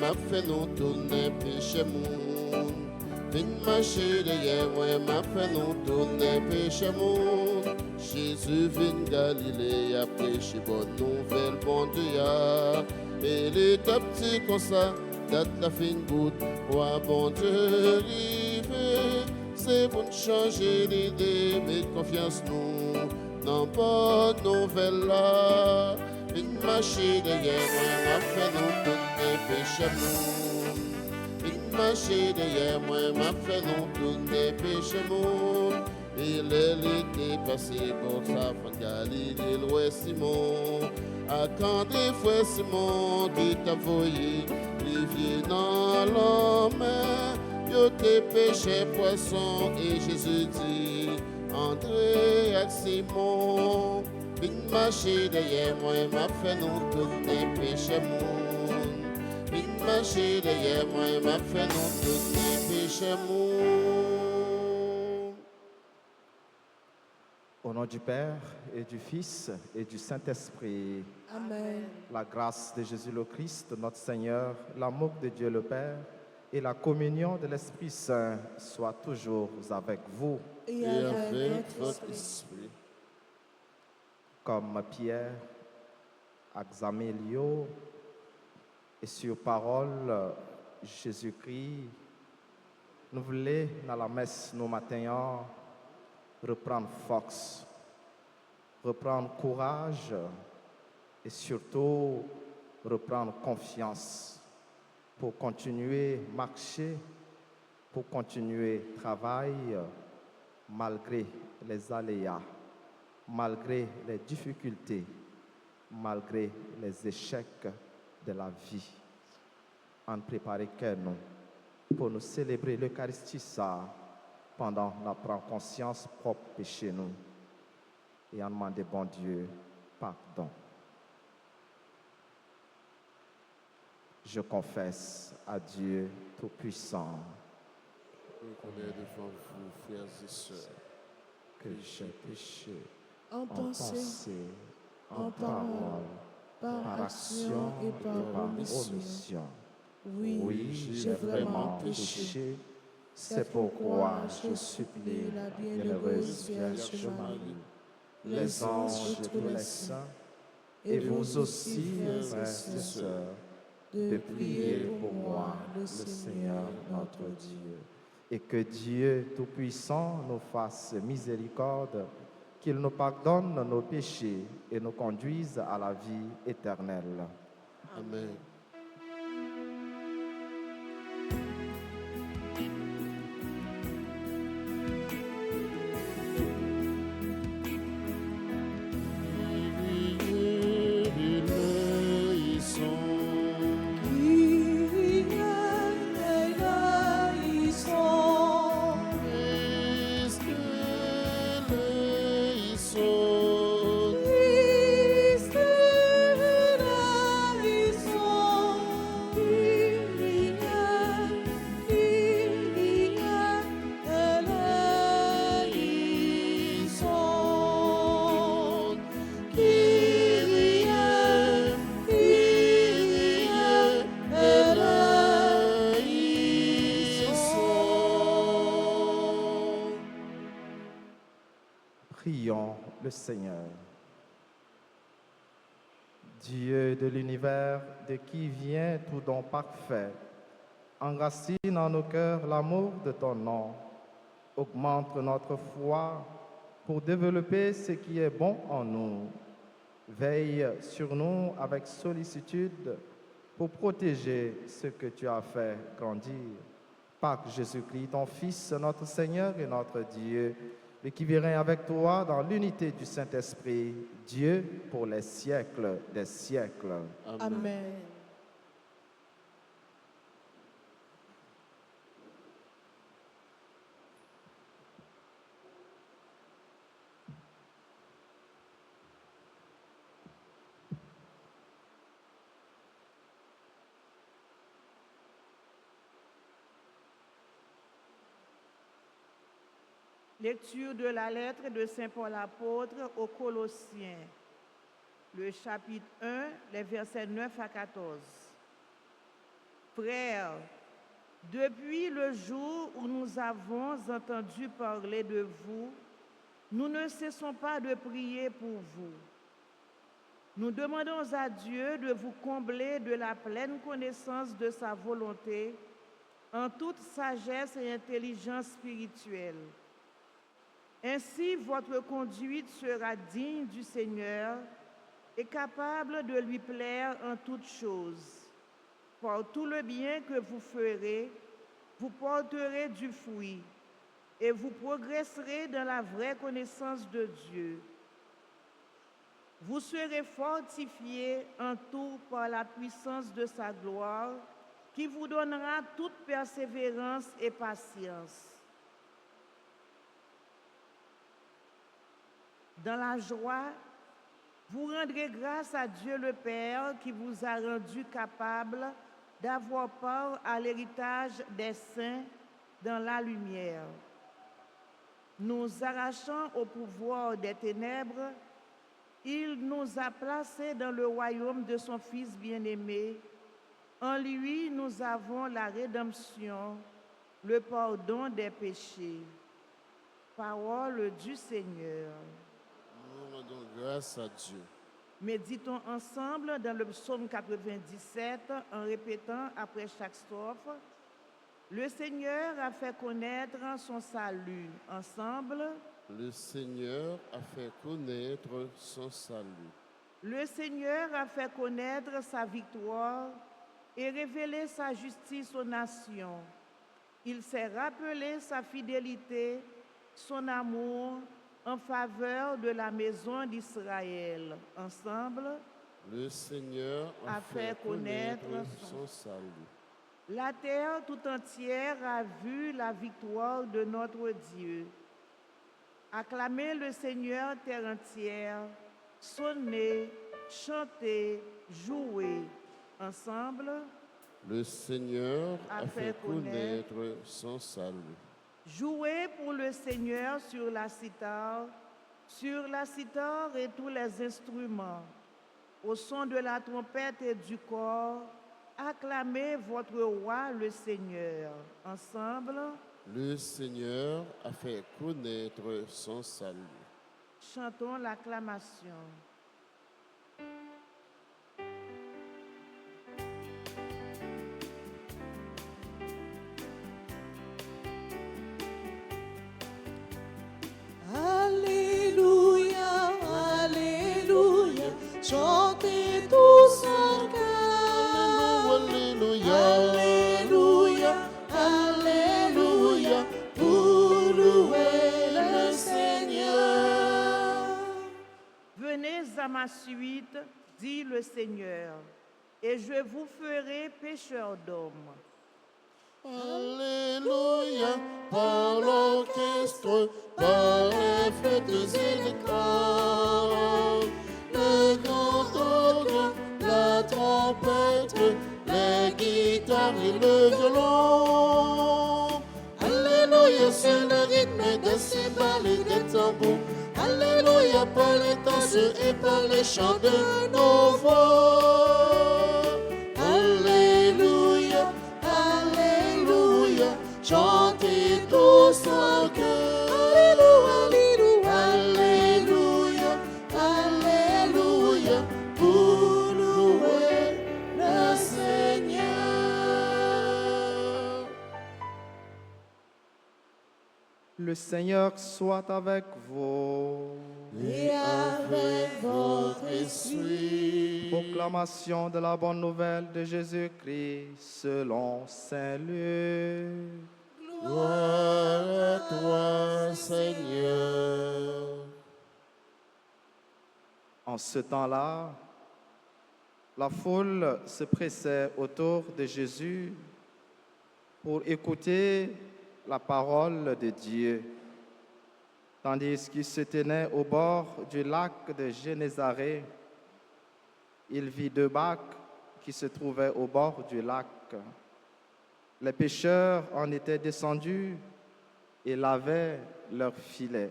m'a fait nous tourner péché moun. Vin marcher derrière moi, m'a fait nous tourner péché moun. Jésus vin Galilée, a prêché bonne nouvelle, bon Dieu. Et les deux petits comme ça, date la fin goutte, roi bon Dieu rivé. C'est pour changer l'idée, mais confiance nous, non bonne nouvelle là. Une machine derrière moi, m'a fait nous tourner péché moun. Une machine derrière moi, m'a fait nous tourner péché moun. Il était passé pour sa femme Galilée, l'ouest Simon. À quand des frères Simon qui t'a voyé, Olivier dans l'homme, yo te péché poisson et Jésus dit, André et Simon. Une machine derrière moi, m'a fait nous tourner péché moun. Une machine derrière moi, m'a fait nous tourner péché moun. Au nom du Père et du Fils et du Saint-Esprit. Amen. La grâce de Jésus le Christ, notre Seigneur, l'amour de Dieu le Père et la communion de l'Esprit Saint soient toujours avec vous. Et avec votre esprit. Comme Pierre, Axamélio et sur parole Jésus-Christ, nous voulons dans la messe nous matin reprendre force, reprendre courage et surtout reprendre confiance pour continuer à marcher, pour continuer à travailler malgré les aléas, malgré les difficultés, malgré les échecs de la vie. En préparer que nous pour nous célébrer l'Eucharistie ça pendant la prendre conscience propre péché nous et en demander bon Dieu pardon. Je confesse à Dieu Tout-Puissant Je connais devant vous, frères et sœurs, que j'ai péché en pensée, en parole, par action et par omission. Oui, j'ai vraiment péché. C'est pourquoi je supplie la bienheureuse Vierge Marie, les anges et tous les saints, et vous aussi, frères et sœurs, de prier pour moi, le Seigneur notre Dieu. Et que Dieu Tout-Puissant nous fasse miséricorde, qu'il nous pardonne nos péchés et nous conduise à la vie éternelle. Amen. Prions le Seigneur. Dieu de l'univers, de qui vient tout don parfait, enracine en nos cœurs l'amour de ton nom, augmente notre foi pour développer ce qui est bon en nous. Veille sur nous avec sollicitude pour protéger ce que tu as fait grandir. Par Jésus-Christ, ton Fils, notre Seigneur et notre Dieu, et qui vient avec toi dans l'unité du Saint-Esprit, Dieu pour les siècles des siècles. Amen. Lecture de la lettre de Saint Paul apôtre aux Colossiens, le chapitre 1, les versets 9 à 14. Frères, depuis le jour où nous avons entendu parler de vous, nous ne cessons pas de prier pour vous. Nous demandons à Dieu de vous combler de la pleine connaissance de sa volonté en toute sagesse et intelligence spirituelle. Ainsi, votre conduite sera digne du Seigneur et capable de lui plaire en toutes choses. Par tout le bien que vous ferez, vous porterez du fruit et vous progresserez dans la vraie connaissance de Dieu. Vous serez fortifiés en tout par la puissance de sa gloire, qui vous donnera toute persévérance et patience. Dans la joie, vous rendrez grâce à Dieu le Père qui vous a rendu capable d'avoir part à l'héritage des saints dans la lumière. Nous arrachant au pouvoir des ténèbres, il nous a placés dans le royaume de son Fils bien-aimé. En lui, nous avons la rédemption, le pardon des péchés. Parole du Seigneur. Nous rendons grâce à Dieu. Méditons ensemble dans le psaume 97 en répétant après chaque strophe. Le Seigneur a fait connaître son salut. Ensemble. Le Seigneur a fait connaître son salut. Le Seigneur a fait connaître sa victoire et révélé sa justice aux nations. Il s'est rappelé sa fidélité, son amour en faveur de la maison d'Israël. Ensemble. Le Seigneur a fait connaître son salut. La terre tout entière a vu la victoire de notre Dieu. Acclamez le Seigneur, terre entière. Sonnez, chantez, jouez. Ensemble. Le Seigneur a fait connaître son salut. Jouez pour le Seigneur sur la cithare et tous les instruments. Au son de la trompette et du cor, acclamez votre roi le Seigneur. Ensemble. Le Seigneur a fait connaître son salut. Chantons l'acclamation. Alléluia, Alléluia, chantez tous en cœur. Alléluia, Alléluia, Alléluia, pour louer le Seigneur. Venez à ma suite, dit le Seigneur, et je vous ferai pécheurs d'hommes. Alléluia, par l'orchestre, par les flûtes et les cordes, le grand orgue, la trompette, les guitares et le violon. Alléluia, sur le rythme des cymbales et des tambours. Alléluia, par les danses et par les chants de nos voix. Alléluia, Alléluia, chantez tous en cœur. Alléluia, Alléluia, Alléluia, pour louer le Seigneur. Le Seigneur soit avec vous. Et avec votre esprit. Proclamation de la bonne nouvelle de Jésus-Christ selon Saint Luc. Gloire à toi, Seigneur. En ce temps-là, la foule se pressait autour de Jésus pour écouter la parole de Dieu, tandis qu'il se tenait au bord du lac de Génézareth. Il vit deux barques qui se trouvaient au bord du lac. Les pêcheurs en étaient descendus et lavaient leurs filets.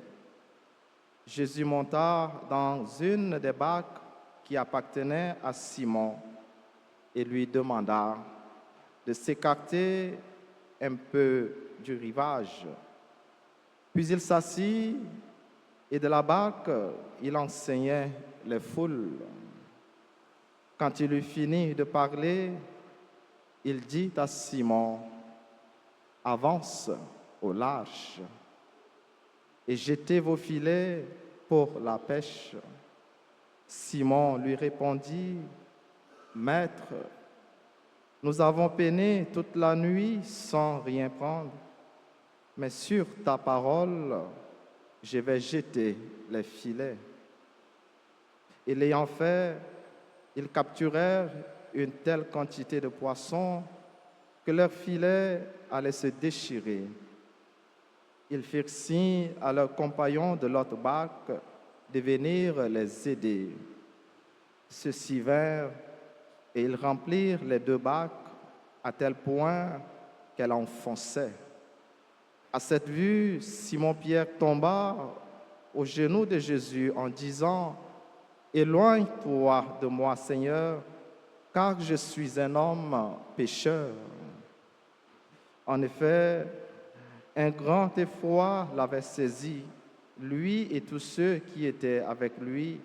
Jésus monta dans une des barques qui appartenait à Simon et lui demanda: de s'écarter un peu du rivage. Puis il s'assit et de la barque, il enseignait les foules. Quand il eut fini de parler, il dit à Simon, « Avance au large et jetez vos filets pour la pêche. » Simon lui répondit, « Maître, nous avons peiné toute la nuit sans rien prendre, mais sur ta parole, je vais jeter les filets. » Et l'ayant fait, ils capturèrent une telle quantité de poissons que leurs filets allaient se déchirer. Ils firent signe à leurs compagnons de l'autre barque de venir les aider. Ceux-ci vinrent et ils remplirent les deux barques à tel point qu'elles enfonçaient. À cette vue, Simon-Pierre tomba aux genoux de Jésus en disant, « Éloigne-toi de moi, Seigneur, car je suis un homme pécheur. » En effet, un grand effroi l'avait saisi, lui et tous ceux qui étaient avec lui,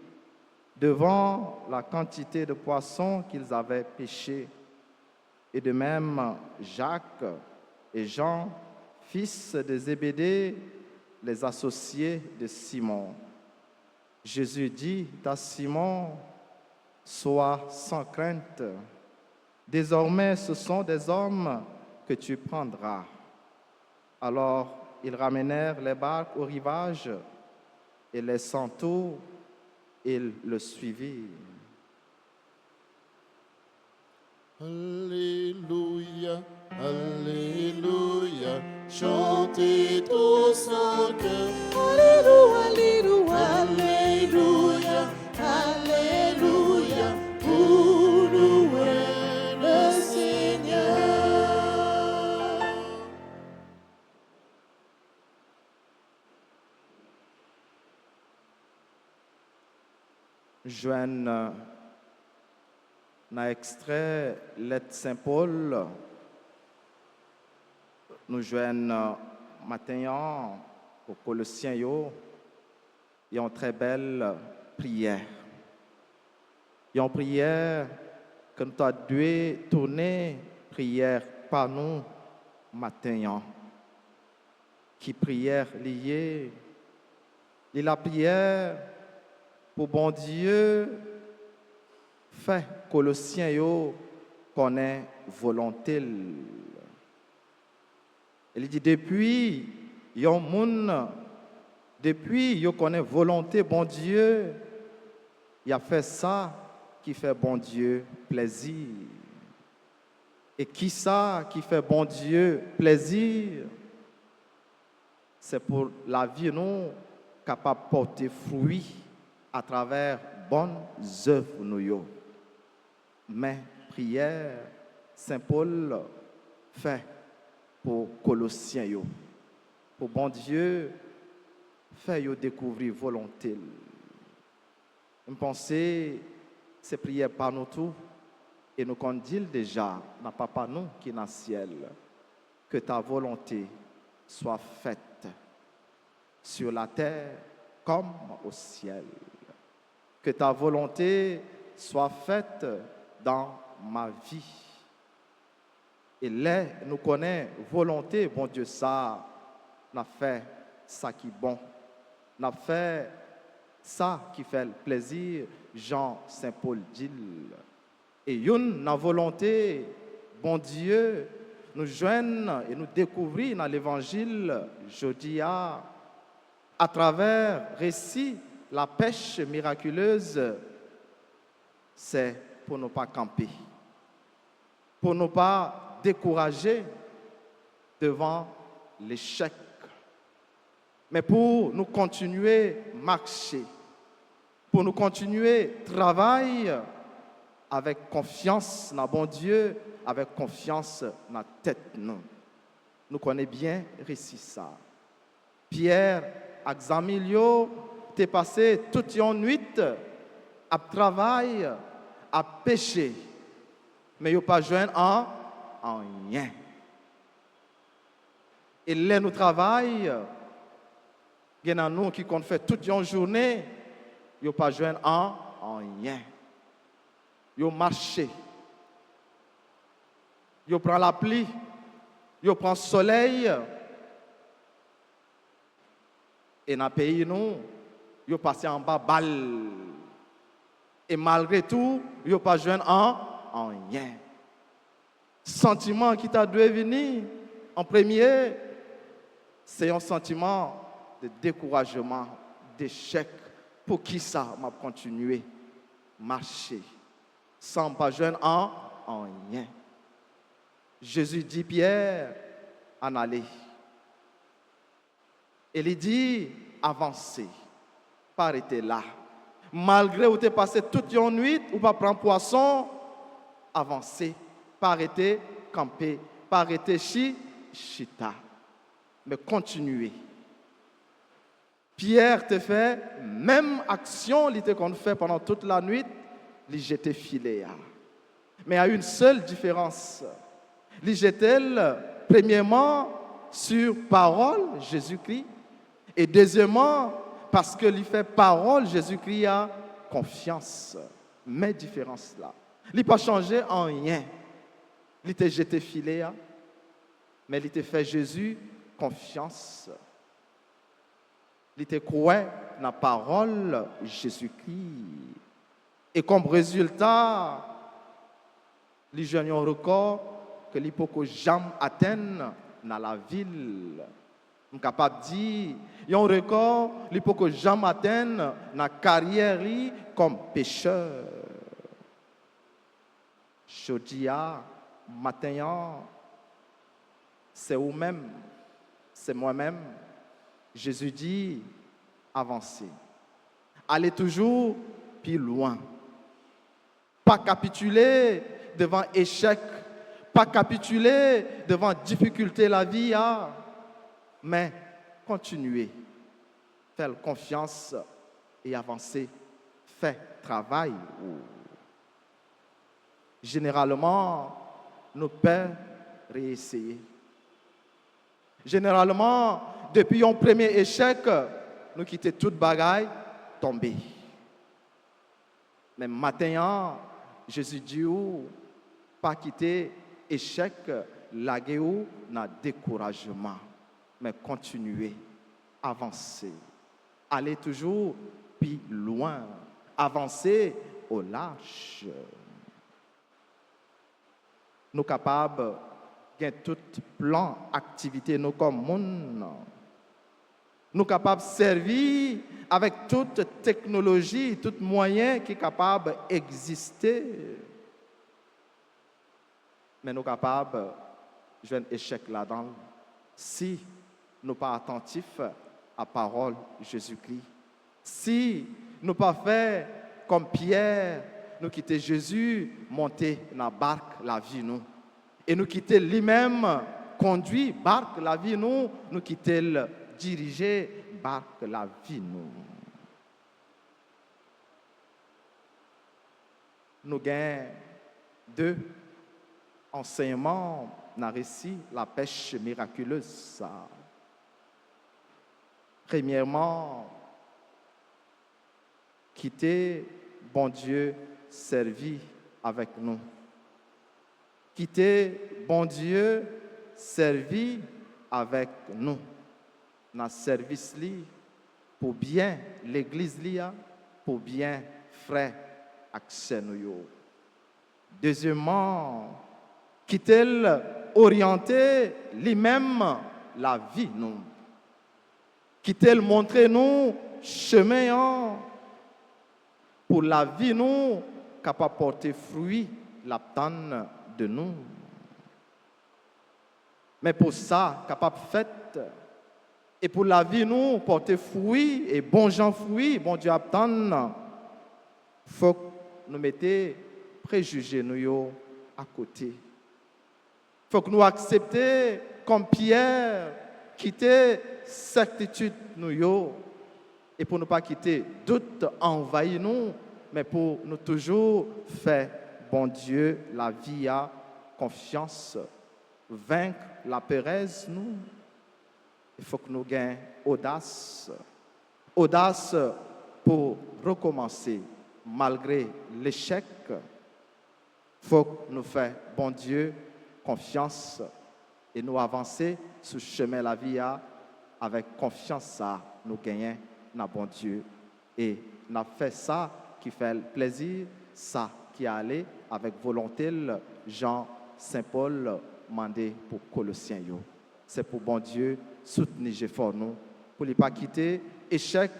devant la quantité de poissons qu'ils avaient pêchés. Et de même, Jacques et Jean, fils de Zébédée, les associés de Simon. Jésus dit à Simon, « Sois sans crainte, désormais ce sont des hommes que tu prendras. » Alors ils ramenèrent les barques au rivage et laissant tout, ils le suivirent. Alléluia, Alléluia, chantez tous en cœur. Alléluia, Alléluia, Alléluia, pour louer le Seigneur. Joanne n'a extrait lettre Saint-Paul, nous joignons matin au Colossiens yo, et une très belle prière. Il y a une prière que nous devons tourner, prière par nous matin. Qui prière liée, et la prière pour bon Dieu fait Colossiens yo connaît volonté. Il dit depuis yon moun depuis yo connaît volonté bon Dieu, il a fait ça qui fait bon Dieu plaisir. Et qui ça qui fait bon Dieu plaisir? C'est pour la vie nous capable de porter fruit à travers bonnes œuvres nous. Mais prière, Saint Paul fait pour Colossiens yo. Pour bon Dieu, fait yo découvrir volonté. Je pense c'est prière par nous tous et nous qu'on dit déjà, n'a pas nous qui dans le ciel, que ta volonté soit faite sur la terre comme au ciel. Que ta volonté soit faite dans ma vie. Et là, nous connaissons volonté, bon Dieu, ça, n'a fait ça qui est bon. N'a fait ça qui fait le plaisir, Jean Saint-Paul dit. Et une la volonté, bon Dieu, nous joignons et nous découvrons dans l'évangile, je dis à travers récit, la pêche miraculeuse, c'est pour ne pas camper, pour ne pas décourager devant l'échec, mais pour nous continuer à marcher, pour nous continuer à travailler avec confiance dans bon Dieu, avec confiance dans la tête. Nous connaissons bien récit ça. Pierre, Axamilio, t'es passé toute une nuit à travailler, à pêcher, mais il n'y a pas joint en en rien. Et là, nous travaillons, il y en a nous qui comptent faire toute une journée, ils n'ont pas joué en rien. Ils marchent. Ils prennent la pluie, ils prennent le soleil. Et dans le pays, nous, ils passent en bas balle. Et malgré tout, ils n'ont pas joué en rien. Sentiment qui t'a dû venir en premier, c'est un sentiment de découragement, d'échec. Pour qui ça m'a continué marcher sans pas jouer en rien. Jésus dit Pierre en aller. Et il dit avancez, pas arrêter là. Malgré où tu es passé toute une nuit, ou pas prendre poisson, avancez, pas arrêter camper, pas arrêter chita, mais continuer. Pierre te fait même action qu'on fait pendant toute la nuit, il jetait filet. Mais il y a une seule différence. Il jetait premièrement sur parole Jésus-Christ et deuxièmement parce que il fait parole Jésus-Christ a confiance. Mais différence là. Il n'a pas changé en rien. Il t'a jeté filet, mais il t'a fait Jésus confiance. Il te croit dans la parole Jésus-Christ. Et comme résultat, les jeunes ont un record que les peut jamais atteindre dans la ville. Je suis capable de dire, ils ont un record qu'ils ne peut jamais atteindre dans la carrière comme pécheur. Jodia, matin, c'est vous-même, c'est moi-même. Jésus dit, avancez. Allez toujours plus loin. Pas capituler devant échec. Pas capituler devant difficulté de la vie. Mais continuer. Faire confiance et avancer. Faire travail. Généralement, nous pouvons réessayer. Généralement, depuis un premier échec, nous quittons toute bagaille, tomber. Mais maintenant, Jésus dit, pas quitter échec, laguer ou dans découragement, mais continuer, avancer, aller toujours plus loin, avancer au large. Nous sommes capables de tout plan, activité, nous comme monde. Nous sommes capables de servir avec toute technologie, tout moyen qui est capable d'exister. Mais nous sommes capables de jouer un échec là-dedans si nous ne sommes pas attentifs à la parole de Jésus-Christ. Si nous ne pas fait comme Pierre, nous quitter Jésus, monter dans la barque, la vie nous. Et nous quitter lui-même, conduire barque, la vie nous, nous quitter le diriger barque, la vie nous. Nous gagnons 2 enseignements dans le récit, la pêche miraculeuse. Premièrement, quitter bon Dieu servi avec nous. Quitter bon Dieu servi avec nous. Dans le service pour bien l'église pour bien frère accès nous. Deuxièmement, quitter orienter lui-même la vie nous. Quitter montrer nous chemin pour la vie nous capable porter fruit la tonne de nous. Mais pour ça capable fait et pour la vie nous porter fruit et bon gens fruit, bon Dieu attend. Faut que nous mettions préjugés nous à côté. Faut que nous acceptions comme Pierre quitter certitude nous et pour ne pas quitter doute envahir nous, mais pour nous toujours faire bon Dieu la vie confiance, vaincre la pérèse, nous, il faut que nous gagnions audace. Audace pour recommencer malgré l'échec. Il faut que nous fassions, bon Dieu, confiance et nous avancer sur le chemin de la vie avec confiance. Ça, nous gagnons dans bon Dieu. Et nous fait ça qui fait plaisir, ça qui est allé avec volonté, Jean Saint-Paul mandé pour Colossiens. C'est pour bon Dieu soutenir fort nous, pour ne pas quitter échec,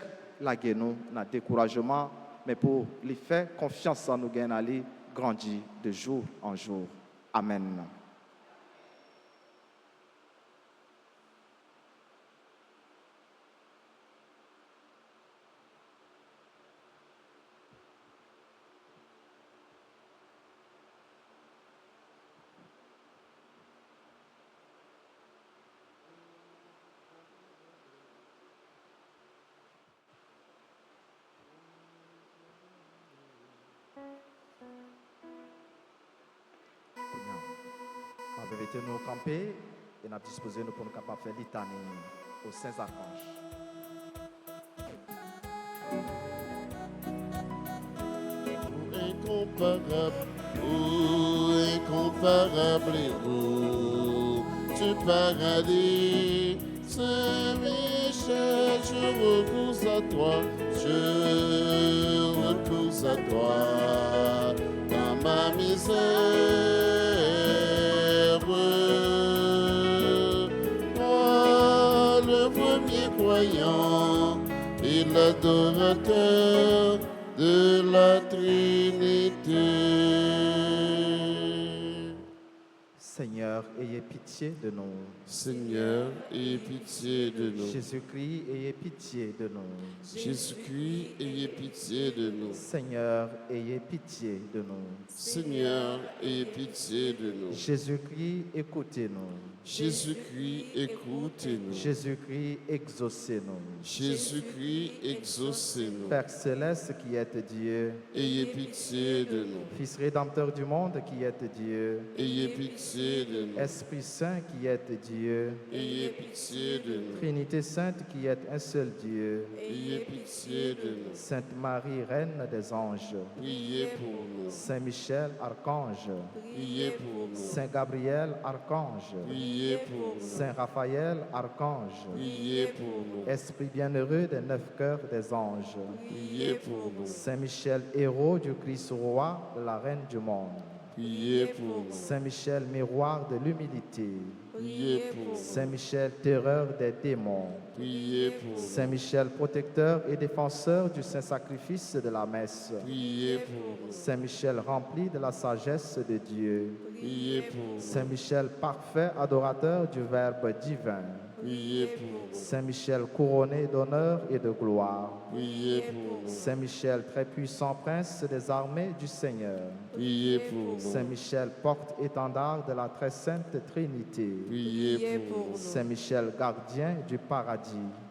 la guerre nous, dans découragement, mais pour lui faire confiance en nous gagner, grandir de jour en jour. Amen. Nous camper et nous disposer pour nous capables de faire litanie aux saints archanges. Incomparable héros du paradis, Saint-Michel, je recours à toi, je recours à toi, dans ma misère. Moi, le premier croyant et l'adorateur de la Trinité. Seigneur, ayez pitié de nous. Seigneur, ayez pitié de nous. Jésus-Christ, ayez pitié de nous. Jésus-Christ, ayez pitié de nous. Seigneur, ayez pitié de nous. Seigneur, ayez pitié de nous. Jésus-Christ, écoutez-nous. Jésus-Christ, écoutez-nous. Jésus-Christ, exaucez-nous. Jésus-Christ, exaucez-nous. Père céleste qui êtes Dieu, ayez pitié de nous. Fils rédempteur du monde qui êtes Dieu, ayez pitié de nous. Esprit Saint qui êtes Dieu, ayez pitié de nous. Trinité Sainte qui êtes un seul Dieu, ayez pitié de nous. Sainte Marie, Reine des anges, priez pour nous. Saint Michel, archange, priez pour nous. Saint Gabriel, archange, priez pour nous. Saint Raphaël, archange, priez pour nous. Esprit bienheureux des 9 cœurs des anges, priez pour nous. Saint Michel, héros du Christ roi de la Reine du monde, priez pour nous. Saint Michel, miroir de l'humilité, priez pour nous. Saint Michel, terreur des démons, priez pour nous. Saint Michel, protecteur et défenseur du saint sacrifice de la messe, priez pour nous. Saint Michel, rempli de la sagesse de Dieu, priez pour nous. Saint Michel, parfait adorateur du Verbe divin, priez pour nous. Saint Michel, couronné d'honneur et de gloire, priez pour nous. Saint Michel, très puissant prince des armées du Seigneur, priez pour nous. Saint Michel, porte-étendard de la très sainte Trinité, priez pour nous. Saint Michel, gardien du paradis,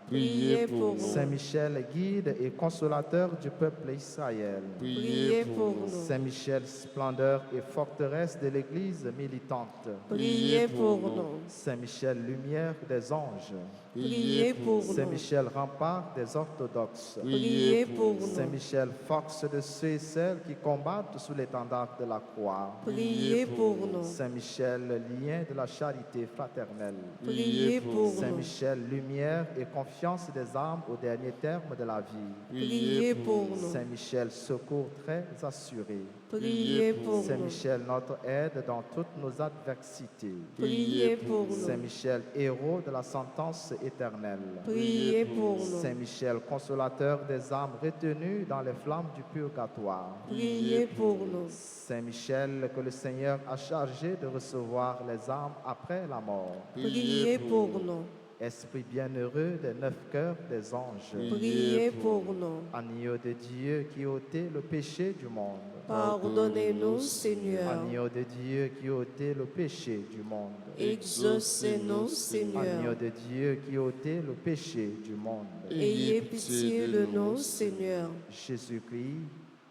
priez pour nous. Saint Michel, guide et consolateur du peuple Israël, priez pour nous. Saint Michel, splendeur et forteresse de l'Église militante, Priez pour nous. Saint Michel, lumière des anges, Priez pour Saint nous. Michel, rempart des orthodoxes, Priez pour Saint nous. Michel, force de ceux et celles qui combattent sous l'étendard de la croix, Priez pour nous. Saint Michel, lien de la charité fraternelle, Priez pour Saint nous. Michel, lumière et confiance des âmes au dernier terme de la vie, Priez pour nous. Saint Michel, secours très assuré, Priez pour Saint nous. Michel, notre aide dans toutes nos adversités, Priez pour Saint nous. Michel, héros de la sentence éternelle, Priez pour nous. Saint Michel, consolateur des âmes retenues dans les flammes du purgatoire, Priez pour nous. Saint Michel, que le Seigneur a chargé de recevoir les âmes après la mort, Priez pour nous. Esprit bienheureux des 9 cœurs des anges, Priez pour nous. agneau de Dieu qui ôtait le péché du monde, Pardonnez-nous, Seigneur. agneau de Dieu qui ôtait le péché du monde, Exaucez-nous, Seigneur. agneau de Dieu qui ôtait le péché du monde, Ayez pitié de nous, Seigneur. Jésus-Christ,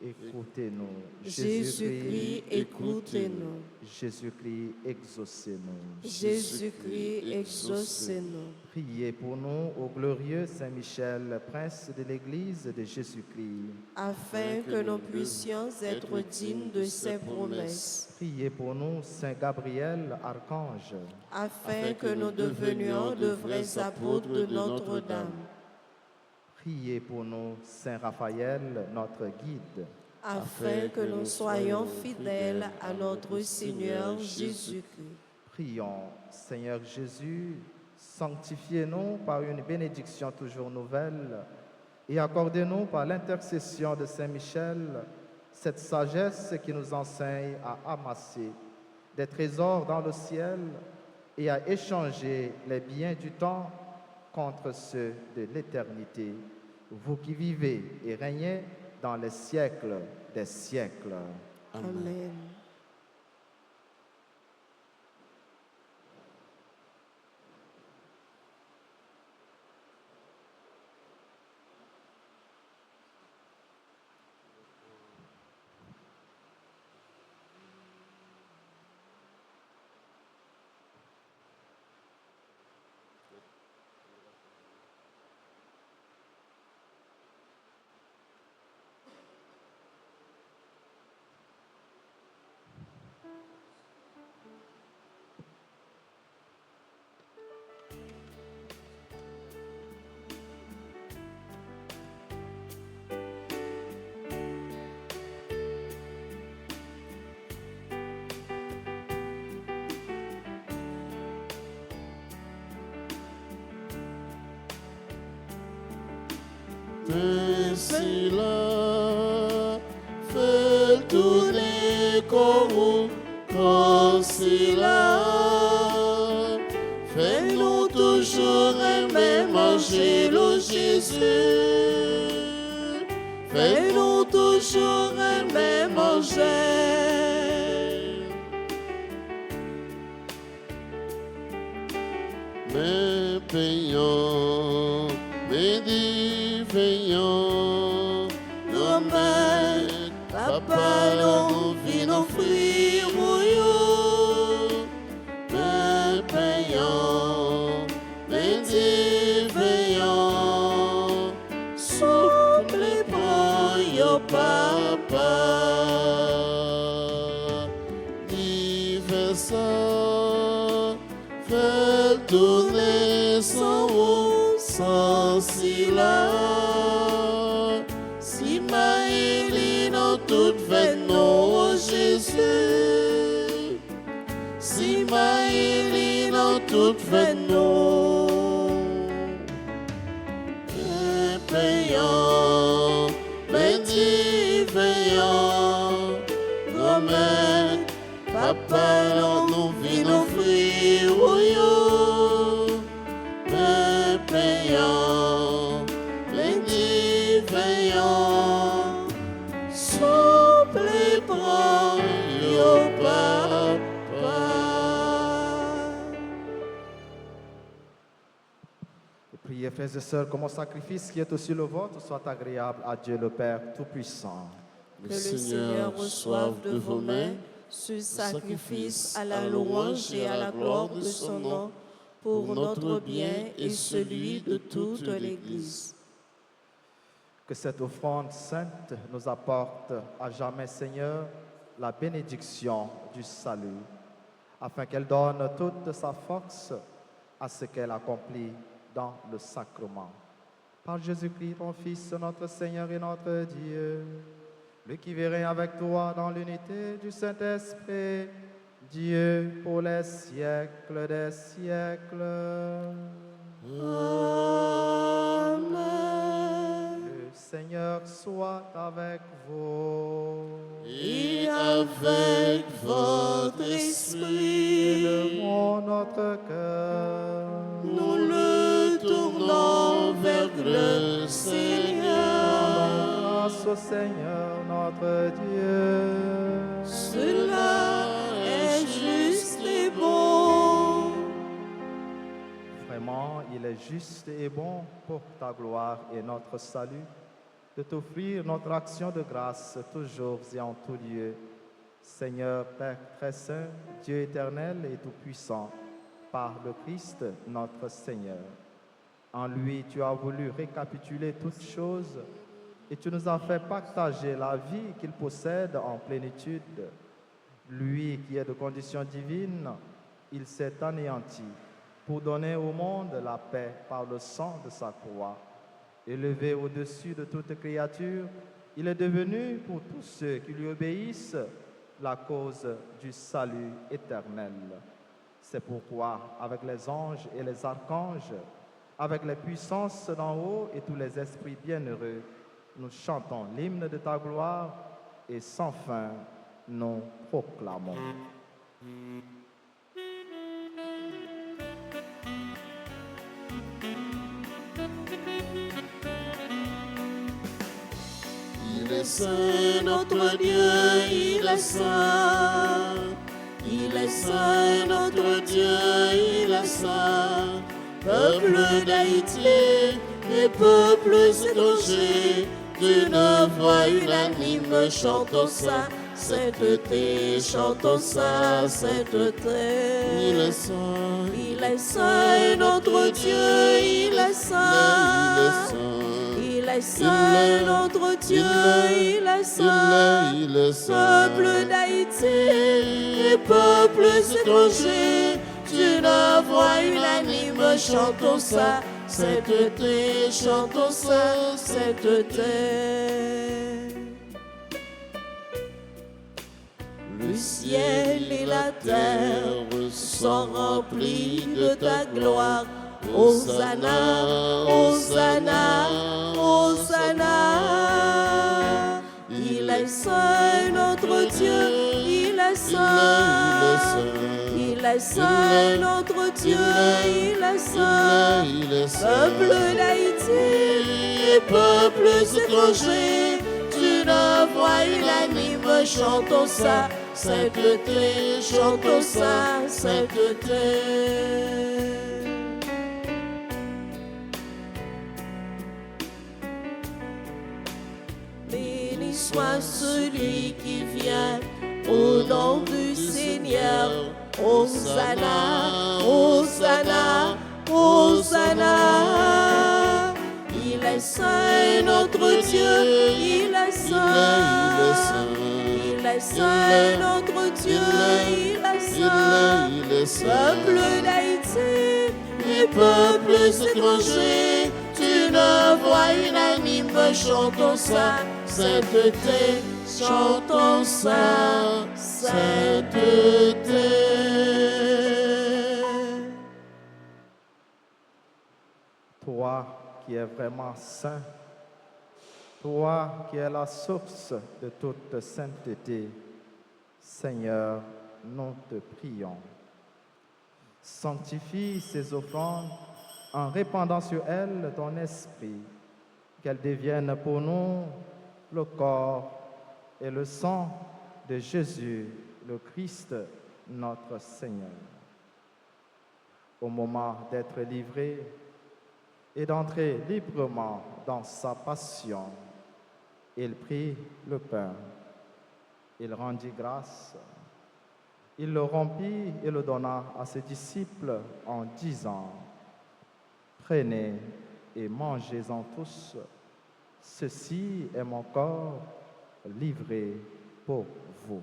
écoutez-nous. Jésus-Christ, écoutez-nous. Jésus-Christ, exaucez-nous. Jésus-Christ, exaucez-nous. Priez pour nous, ô glorieux Saint Michel, prince de l'Église de Jésus-Christ. Afin que nous puissions être dignes de ses promesses. Priez pour nous, Saint Gabriel, archange. Afin que nous devenions de vrais apôtres de Notre-Dame. Priez pour nous, Saint Raphaël, notre guide. Afin que nous soyons fidèles à notre Seigneur Jésus-Christ. Prions, Seigneur Jésus, sanctifiez-nous par une bénédiction toujours nouvelle et accordez-nous par l'intercession de Saint Michel cette sagesse qui nous enseigne à amasser des trésors dans le ciel et à échanger les biens du temps contre ceux de l'éternité. Vous qui vivez et régnez dans les siècles des siècles. Amen. Ainsi là, fait tourner comme si là, fais-nous toujours aimer manger le Jésus, fais-nous toujours aimer manger. Mais payons, mais veillons, nos mains, papa, nous vîmes offrir au yo. Mais payons, mais veillons, souple pour yo papa. Diversa, fait tourner son haut, sans sila. Si maïli dans toute veine, non, Jésus. Si maïli dans toute veine, non. Et payant, béni, veillant, grand-mère, papa, nous vîmes offrir au yo. Mais payant, béni, veillant, souple prend yo papa. Priez, frères et sœurs, que mon sacrifice qui est aussi le vôtre soit agréable à Dieu le Père Tout-Puissant. Que le Seigneur reçoive de vos mains ce sacrifice à la louange et à la gloire de son nom, pour notre bien et celui de toute l'Église. Que cette offrande sainte nous apporte à jamais, Seigneur, la bénédiction du salut, afin qu'elle donne toute sa force à ce qu'elle accomplit dans le sacrement. Par Jésus-Christ, ton Fils, notre Seigneur et notre Dieu, lui qui vit avec toi dans l'unité du Saint-Esprit, Dieu pour les siècles des siècles. Amen. Le Seigneur soit avec vous. Et avec votre esprit, Élevons notre cœur. nous le tournons vers le Seigneur. Grâce au Seigneur notre Dieu. Cela est juste et bon. Vraiment, il est juste et bon pour ta gloire et notre salut de t'offrir notre action de grâce toujours et en tout lieu. Seigneur Père très saint, Dieu éternel et tout-puissant, par le Christ notre Seigneur. En lui, tu as voulu récapituler toutes choses et tu nous as fait partager la vie qu'il possède en plénitude. Lui qui est de condition divine, il s'est anéanti pour donner au monde la paix par le sang de sa croix. Élevé au-dessus de toute créature, il est devenu pour tous ceux qui lui obéissent la cause du salut éternel. C'est pourquoi, avec les anges et les archanges, avec les puissances d'en haut et tous les esprits bienheureux, nous chantons l'hymne de ta gloire et sans fin nous proclamons. Il est saint, notre Dieu, il est saint. Il est saint, notre Dieu, il est saint. Peuple d'Haïti et peuple étranger, d'une voix unanime, chantons ça, sainteté, chantons ça, sainteté. Il est saint, notre Dieu, il est saint. Il est saint, notre Dieu, il est saint. Peuple d'Haïti et peuple étranger, d'une voix unanime, chantons ça, sainteté, chantons ça, sainteté. Le ciel et la terre sont remplis de ta gloire. Hosanna, Hosanna, Hosanna. Il est saint, notre Dieu, il est saint. Il est saint, notre Dieu, il est saint. Peuple d'Haïti et peuples étrangers, d'une voix unanime, chantons ça, sainteté, chantons ça, sainteté. Béni soit celui qui vient au nom du Seigneur. Hosanna, Hosanna, Hosanna. Il est saint, notre Dieu, il est saint. Il est saint, notre Dieu, il est saint. Peuple d'Haïti et peuples étrangers, d'une voix unanime, chantons ça, sainteté, chantons ça, sainteté. Toi qui es vraiment saint, toi qui es la source de toute sainteté, Seigneur, nous te prions. Sanctifie ces offrandes en répandant sur elles ton esprit, qu'elles deviennent pour nous le corps et le sang de Jésus, le Christ, notre Seigneur. Au moment d'être livré et d'entrer librement dans sa passion, il prit le pain, il rendit grâce, il le rompit et le donna à ses disciples en disant: prenez et mangez-en tous, ceci est mon corps livré pour vous.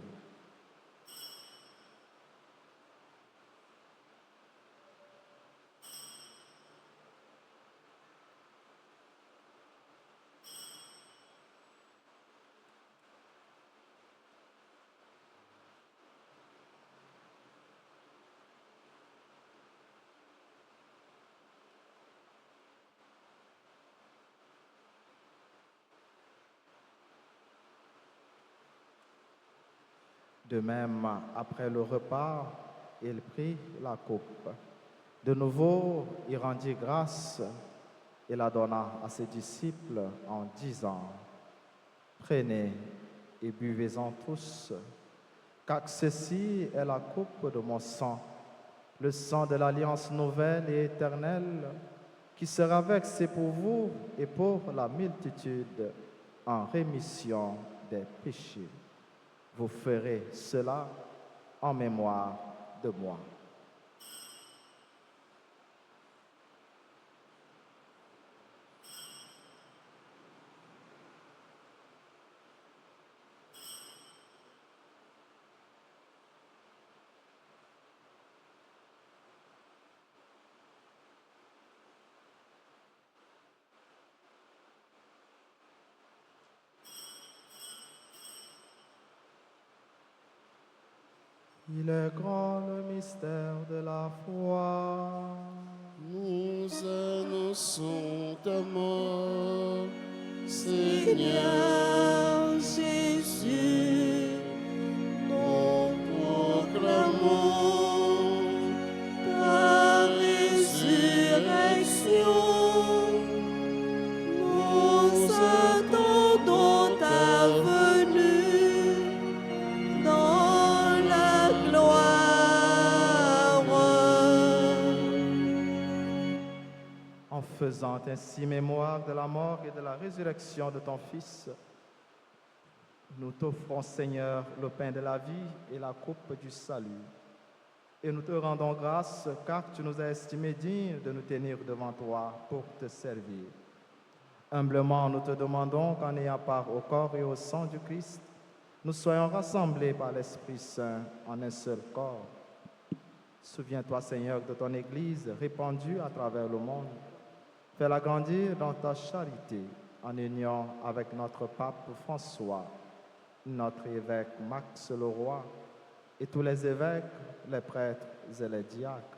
De même, après le repas, il prit la coupe. De nouveau, il rendit grâce et la donna à ses disciples en disant: prenez et buvez-en tous, car ceci est la coupe de mon sang, le sang de l'alliance nouvelle et éternelle, qui sera versé pour vous et pour la multitude en rémission des péchés. Vous ferez cela en mémoire de moi. Il est grand le mystère de la foi. Nous annonçons ta mort, Seigneur. Seigneur Jésus, nous proclamons ta résurrection. Nous attendons ta venue dans la gloire. En faisant ainsi mémoire de la mort et de la résurrection de ton Fils, nous t'offrons, Seigneur, le pain de la vie et la coupe du salut. Et nous te rendons grâce car tu nous as estimés dignes de nous tenir devant toi pour te servir. Humblement, nous te demandons qu'en ayant part au corps et au sang du Christ, nous soyons rassemblés par l'Esprit Saint en un seul corps. Souviens-toi, Seigneur, de ton Église répandue à travers le monde. Fais-la grandir dans ta charité, en union avec notre pape François, notre évêque Max Leroy, et tous les évêques, les prêtres et les diacres.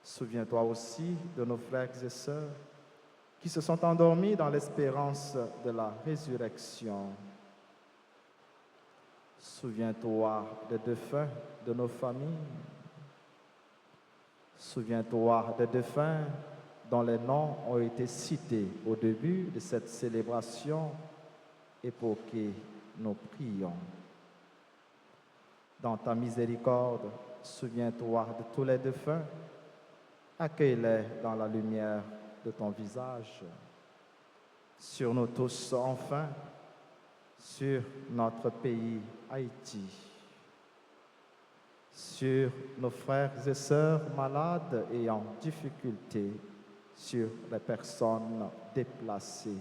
Souviens-toi aussi de nos frères et sœurs qui se sont endormis dans l'espérance de la résurrection. Souviens-toi des défunts de nos familles. Souviens-toi des défunts dont les noms ont été cités au début de cette célébration et pour qui nous prions. Dans ta miséricorde, souviens-toi de tous les défunts, accueille-les dans la lumière de ton visage. Sur nous tous, enfin, sur notre pays Haïti, sur nos frères et sœurs malades et en difficulté, sur les personnes déplacées,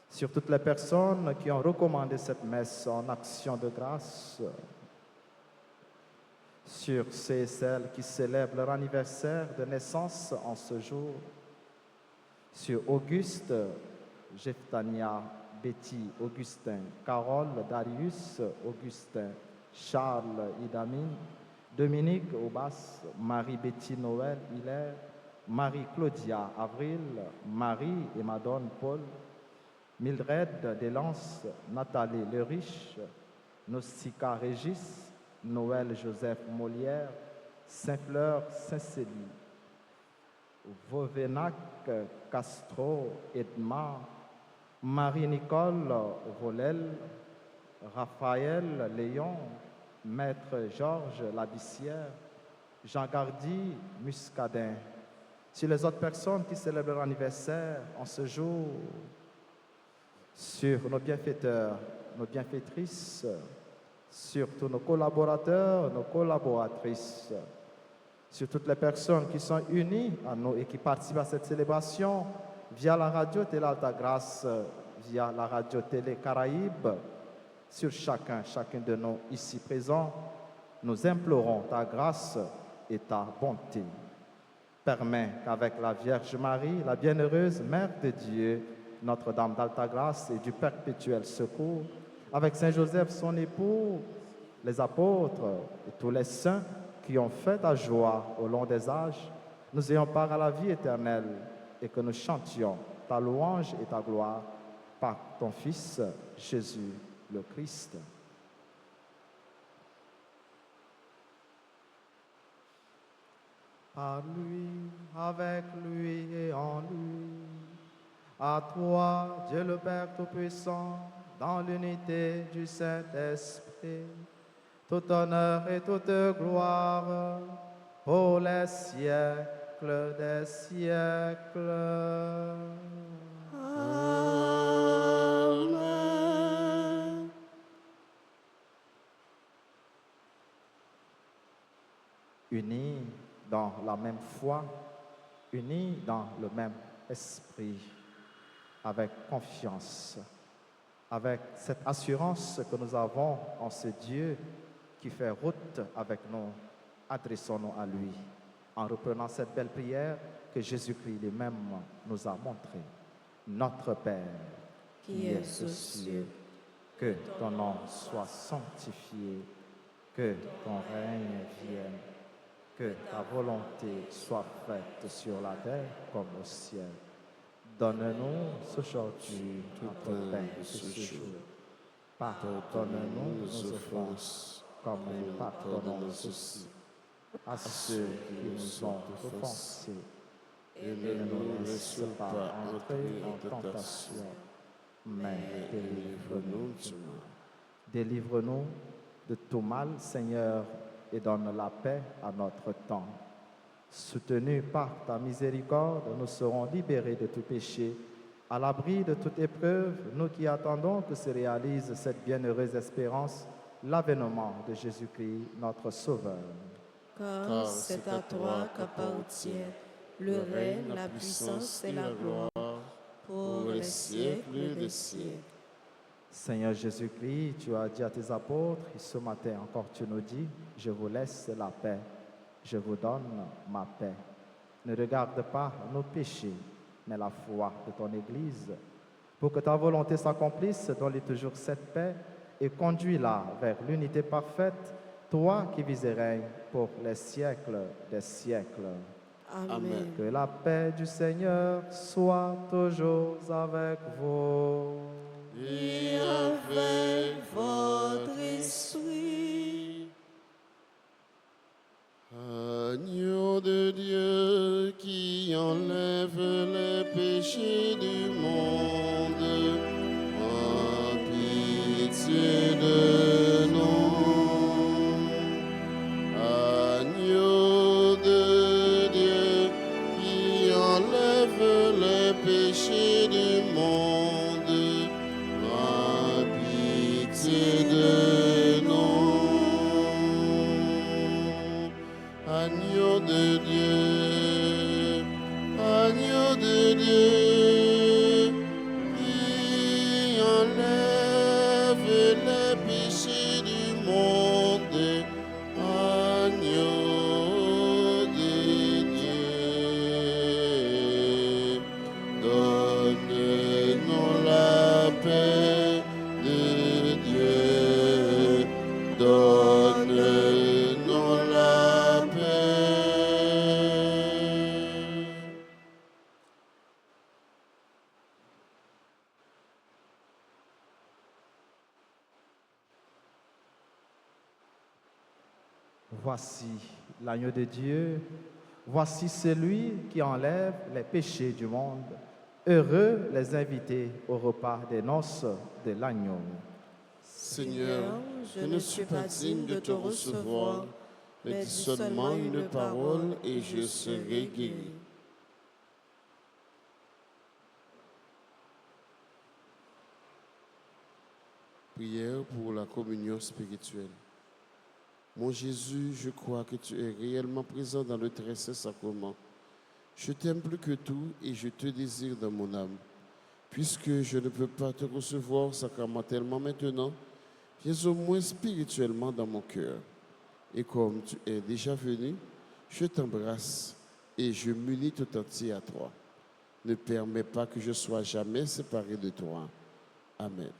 sur toutes les personnes qui ont recommandé cette messe en action de grâce, sur ceux et celles qui célèbrent leur anniversaire de naissance en ce jour, sur Auguste, Jeftania, Betty, Augustin, Carole, Darius, Augustin, Charles, Idamine, Dominique, Aubas, Marie-Betty, Noël, Hilaire, Marie-Claudia, Avril, Marie et Madone, Paul, Mildred, Delance, Nathalie, Le Riche, Nausicaa, Régis, Noël, Joseph, Molière, Saint-Fleur, Saint-Célie, Vauvenac, Castro, Edma, Marie-Nicole, Rolel, Raphaël, Léon, Maître Georges, Labissière, Jean Gardy, Muscadin. Sur les autres personnes qui célèbrent leur anniversaire en ce jour, sur nos bienfaiteurs, nos bienfaitrices, sur tous nos collaborateurs, nos collaboratrices, sur toutes les personnes qui sont unies à nous et qui participent à cette célébration via la radio Télé Alta Grâce, via la radio Télé Caraïbes, sur chacun de nous ici présents, nous implorons ta grâce et ta bonté. Permets qu'avec la Vierge Marie, la bienheureuse Mère de Dieu, Notre-Dame d'Alta Grâce et du Perpétuel Secours, avec Saint Joseph, son époux, les apôtres et tous les saints qui ont fait ta joie au long des âges, nous ayons part à la vie éternelle et que nous chantions ta louange et ta gloire par ton Fils Jésus le Christ. Par lui, avec lui et en lui, à toi, Dieu le Père Tout-Puissant, dans l'unité du Saint-Esprit, tout honneur et toute gloire pour les siècles des siècles. Amen. unis dans la même foi, unis dans le même esprit, avec confiance, avec cette assurance que nous avons en ce Dieu qui fait route avec nous. Adressons-nous à lui en reprenant cette belle prière que Jésus-Christ lui-même nous a montrée. Notre Père, qui es aux cieux, que ton nom soit sanctifié, que ton règne vienne, que ta volonté soit faite sur la terre comme au ciel. Donne-nous aujourd'hui notre pain de ce jour. Pardonne-nous nos offenses, comme nous pardonnons aussi à ceux qui nous ont offensés. Et ne nous laisse pas entrer en tentation, mais délivre-nous du mal. Délivre-nous de tout mal, Seigneur, et donne la paix à notre temps. Soutenus par ta miséricorde, nous serons libérés de tout péché, à l'abri de toute épreuve, nous qui attendons que se réalise cette bienheureuse espérance, l'avènement de Jésus-Christ, notre Sauveur. Car c'est à toi qu'appartient le règne, la puissance et la gloire pour les siècles des siècles. Seigneur Jésus-Christ, tu as dit à tes apôtres, et ce matin encore tu nous dis, je vous laisse la paix, je vous donne ma paix. Ne regarde pas nos péchés, mais la foi de ton Église, pour que ta volonté s'accomplisse, donne-lui toujours cette paix et conduis-la vers l'unité parfaite, toi qui vis et règnes pour les siècles des siècles. Amen. Que la paix du Seigneur soit toujours avec vous. Et avec votre esprit. Agneau de Dieu qui enlève les péchés du monde, aie pitié de nous. Agneau de Dieu qui enlève les péchés du monde, aie pitié de nous. Agneau de Dieu, agneau de Dieu, qui enlève les péchés du monde, agneau de Dieu, donne-nous la paix de Dieu, donne-nous la paix. Voici l'agneau de Dieu, voici celui qui enlève les péchés du monde. Heureux les invités au repas des noces de l'agneau. Seigneur, je ne suis pas digne de te recevoir, mais dis seulement une parole et je serai guéri. Prière pour la communion spirituelle. Mon Jésus, je crois que tu es réellement présent dans le très saint sacrement. Je t'aime plus que tout et je te désire dans mon âme. Puisque je ne peux pas te recevoir sacramentellement maintenant, viens au moins spirituellement dans mon cœur. Et comme tu es déjà venu, je t'embrasse et je m'unis tout entier à toi. Ne permets pas que je sois jamais séparé de toi. Amen.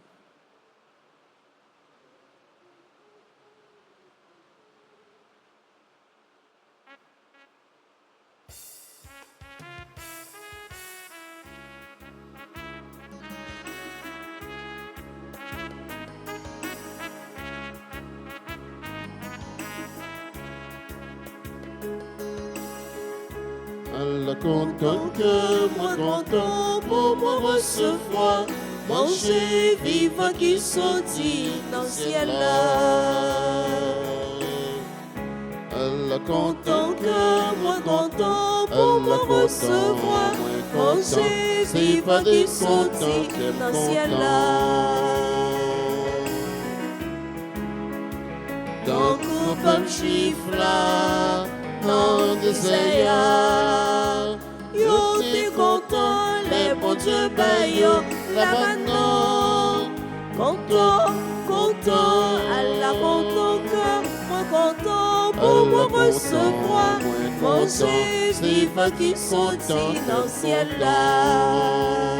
Allah content que moi content pour me recevoir, manger, vivre qui sortit dans le ciel là. Allah content que moi content pour me recevoir, manger, vivre qui sortit dans le ciel là. Donc, on va me chiffrer là. désert. Yo t'es content, les bons dieux baillent la maintenant. Content, content, Allah content que moi content pour me recevoir. Manger, vivre qui sont dans le ciel là.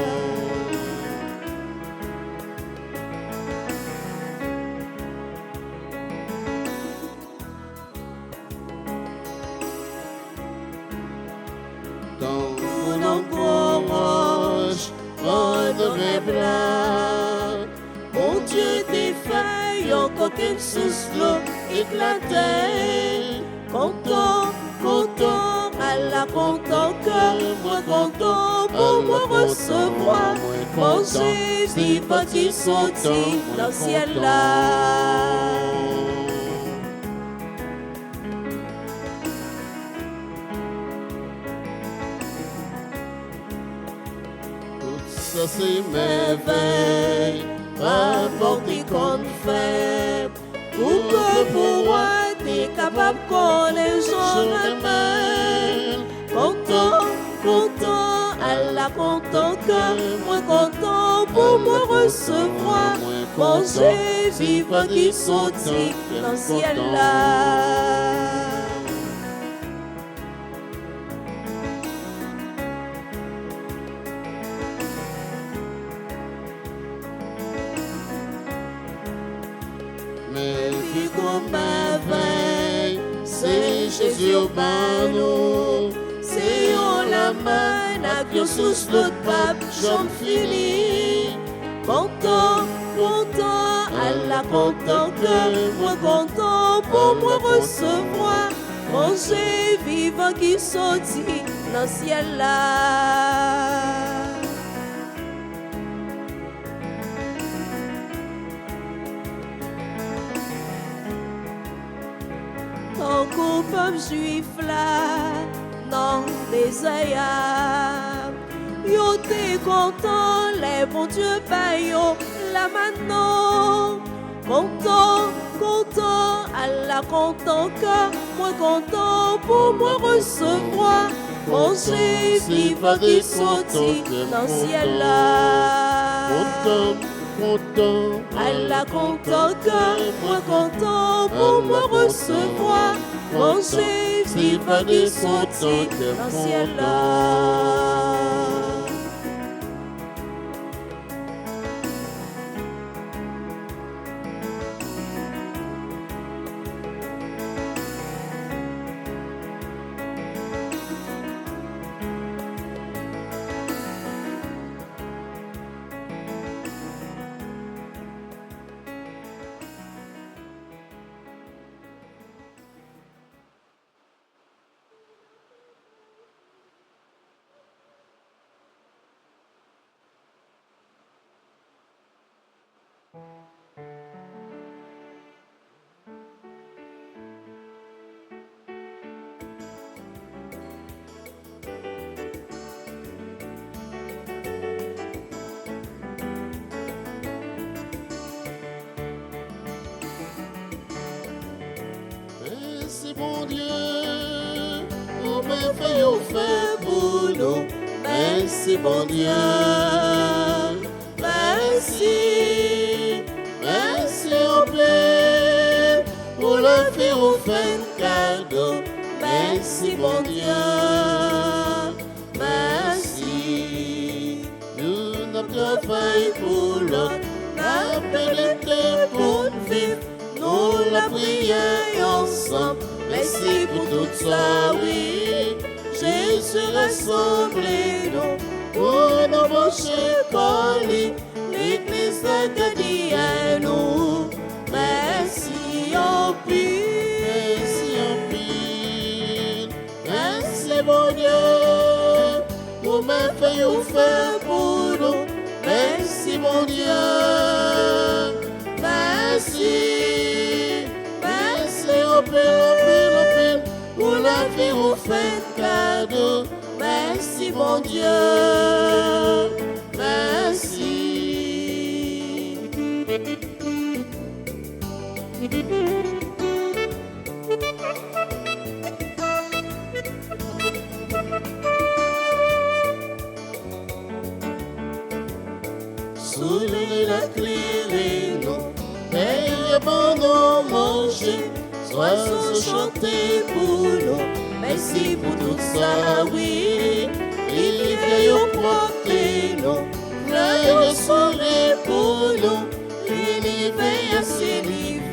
Dans mon encourage, honorable là. Mon Dieu des feuilles, encore qu'une souffle éclatait. Content, content, Allah content que moi content pour me recevoir. Manger, vivre qui sont dans le ciel là. Ça c'est merveille, Rapporter qu'on fait pour que pour moi t'es capable qu'on les gens amènent. Content, content, Allah content que moi content pour me recevoir. Manger, vivre qui sont dans le ciel là. mais puis qu'on merveille, c'est Jésus au nous. C'est on la main à que sous l'autre pape, j'en finis. Content, content, Allah content que moi content pour me recevoir. Manger, vivre qui sortit dans le ciel là. Ton coupable juif là, non désert. Yo t'es content, les bons dieux baillent là maintenant. Content, content, Allah content que moi content pour me recevoir. Manger, vivre qui sortit dans le ciel là. Content, content, Allah content que moi content pour me recevoir. Manger, vivre qui sortit dans le ciel là. Merci bon Dieu, pour merveilles au fait pour nous. Merci bon Dieu, merci, merci au Père, pour la vie au fait cadeau. Merci bon Dieu, merci. Nous n'avons travaillé pour l'autre, l'appelé pour vivre. Nous la prière ensemble, merci pour tout ça, oui. Jésus rassemblé nous, pour nos rochers colis, l'église a dit à nous. Merci en pile, merci en pile, merci mon Dieu, pour merveilles au fait pour nous. Merci mon Dieu, merci. Pile, pour la vie au fait cadeau. Merci mon Dieu, merci. éclairez-nous, veillez pour nous manger, sois chanté pour nous. Merci pour tout ça, oui. Rivière au portez-nous, fleurs soleil pour nous. L'univers c'est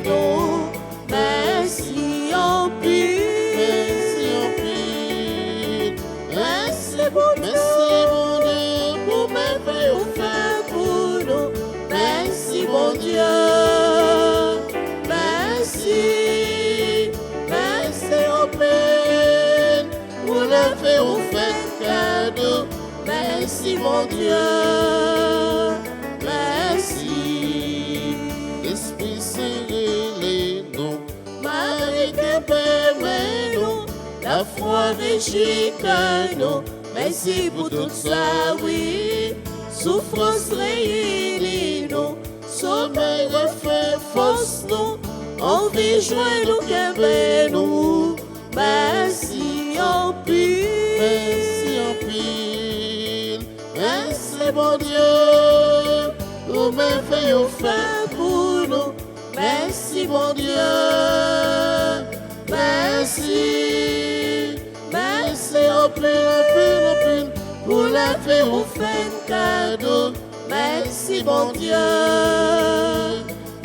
nous. Merci en pile, merci en pile. Merci pour Dieu, pour merveille au fait pour nous. Merci mon Dieu, merci, merci en pile. Pour la fait au fait cadeau. Merci mon Dieu, merci. Esprit Saint, nous, Marie que permet-nous, la foi régit nous. Merci pour tout ça, oui. Souffrance réunie nous, sommeil refait force nous. Envie joie nous qu'aimer nous. Merci en pile, merci en pile. Merci mon Dieu, nous merveilleux fait pour nous. Merci mon Dieu, merci, merci en pile, pour la vie au fait cadeau. Merci mon Dieu,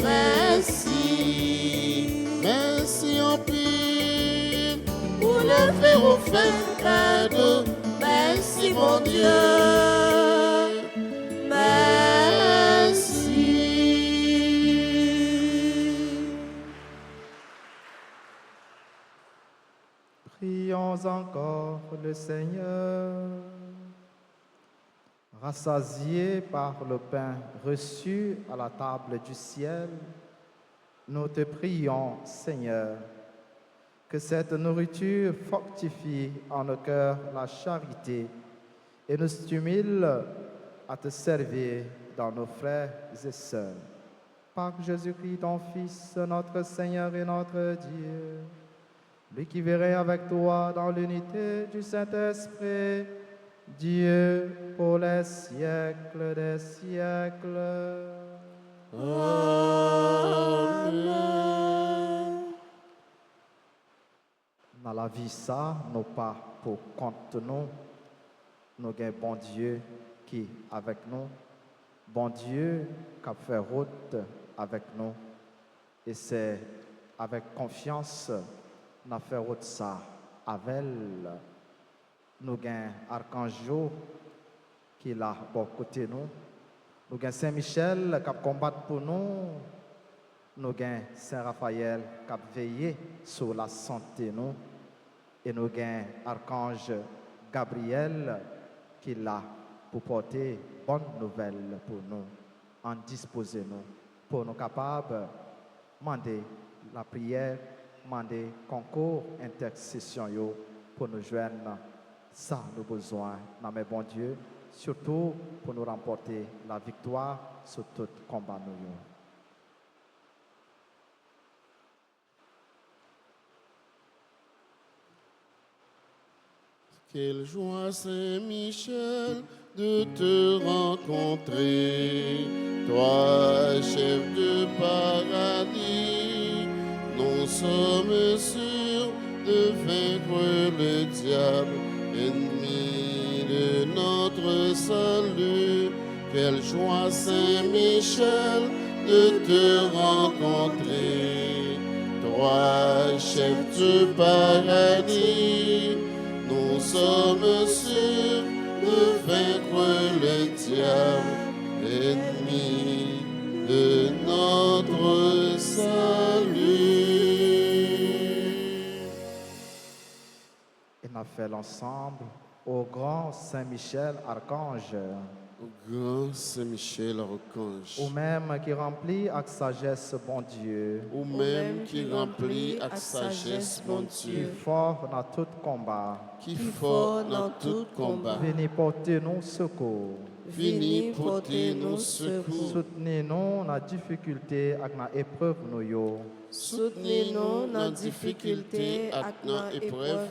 merci, merci en pile, pour la vie au fait cadeau. Merci mon Dieu, merci. Prions encore le Seigneur. Rassasiés par le pain reçu à la table du ciel, nous te prions, Seigneur, que cette nourriture fortifie en nos cœurs la charité et nous stimule à te servir dans nos frères et sœurs. Par Jésus-Christ, ton Fils, notre Seigneur et notre Dieu, lui qui verrait avec toi dans l'unité du Saint-Esprit, Dieu pour les siècles des siècles. Amen. Dans la vie, ça, nous pas pour compte nous avons bon Dieu qui est avec nous, bon Dieu qui a fait route avec nous. Et c'est avec confiance nous avons fait route ça avec elle. Nous avons Archange qui est là pour côté nous. Nous avons Saint-Michel qui combat pour nous. Nous avons Saint-Raphaël qui a veillé sur la santé nous. Et nous avons Archange Gabriel qui est là pour porter bonne nouvelle pour nous, en disposer nous, pour nous capables de demander la prière, demander concours, intercession pour nous joindre. Ça, nous avons besoin, mais bon Dieu, surtout pour nous remporter la victoire sur tout combat nous. Quelle joie, Saint-Michel, de te rencontrer, toi, chef de paradis. Nous sommes sûrs de vaincre le diable, ennemi de notre salut. Quelle joie, Saint-Michel, de te rencontrer, toi, chef de paradis. Nous sommes sûrs de vaincre le diable, ennemi de notre salut. Et nous fait l'ensemble au grand Saint-Michel Archange, Au grand Saint-Michel Archange, ou même qui remplit avec sagesse bon Dieu, ou même qui remplit avec sagesse bon qui Dieu, fort dans tout combat, qui fort dans tout combat, venez porter nous secours. vini porter nos secours. Soutenez-nous dans la difficulté et dans l'épreuve nous. Soutenez-nous dans la difficulté et dans l'épreuve.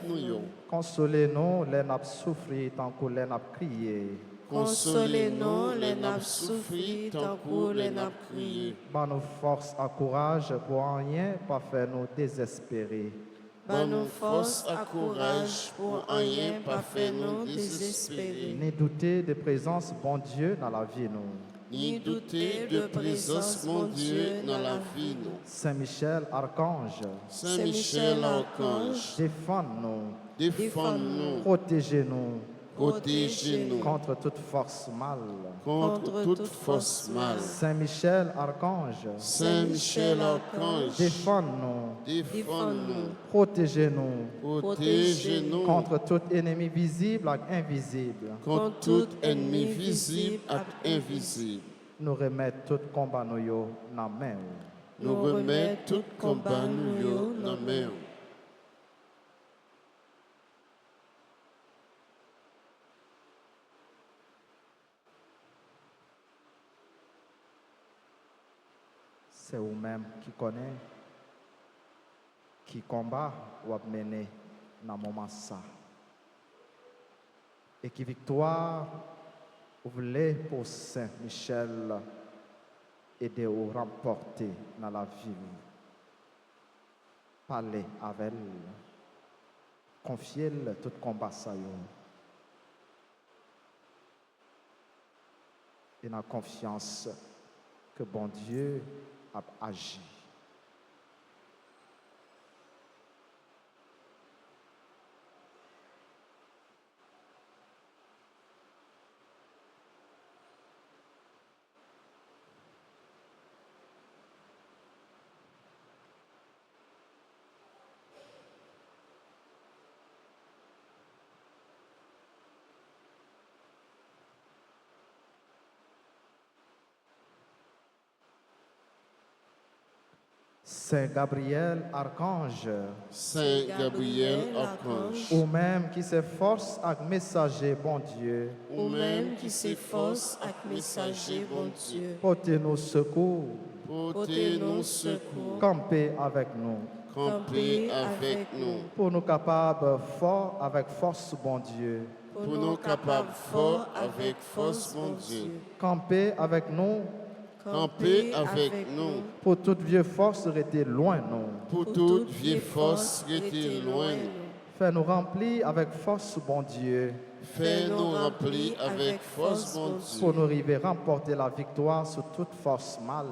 Consolez-nous, les n'a souffrir tant que les n'a crié. Consolez-nous, les nappes souffrir, tant que les nappes crier. Ban nous force et courage pour en rien pas faire nous désespérer. Ban nous force et courage pour rien pas faire nous désespérer. Ni douter de présence bon Dieu dans la vie nous. Ni douter de présence, mon Dieu, dans la vie, nous. Saint-Michel, archange, Saint-Michel, archange, défends-nous, défends-nous, protégez-nous protégez-nous contre toute force mal. contre toute force mal. Saint-Michel, archange, Saint-Michel, archange, défends-nous, défends-nous, protégez-nous protégez-nous contre tout ennemi visible et invisible. contre tout ennemi visible et invisible. Nous remettons tout combat nous yo dans la main. Nous remettons tout combat nous dans la main. C'est vous-même qui connaît, qui combat ou a mené dans le moment ça. Et qui victoire vous voulez pour Saint-Michel aider ou remporter dans la vie. Parlez avec elle, confiez-le tout combat ça. Et dans la confiance que bon Dieu a agi. Saint Gabriel, archange, Saint Gabriel, archange, ou même qui s'efforce avec messager, bon Dieu, Ou même qui s'efforce avec messager, bon Dieu. portez-nous secours, portez-nous secours, campez avec nous, campez avec nous, pour nous capables fort avec force, bon Dieu, pour nous capables forts avec force, mon Dieu. campez avec nous, Campez avec nous, pour toute vieille force rester loin, nous, pour toute vieille force qui était loin. fais-nous remplir avec force, bon Dieu, Fais-nous remplir avec force, mon Dieu, pour nous arriver à remporter la victoire sur toute force mal.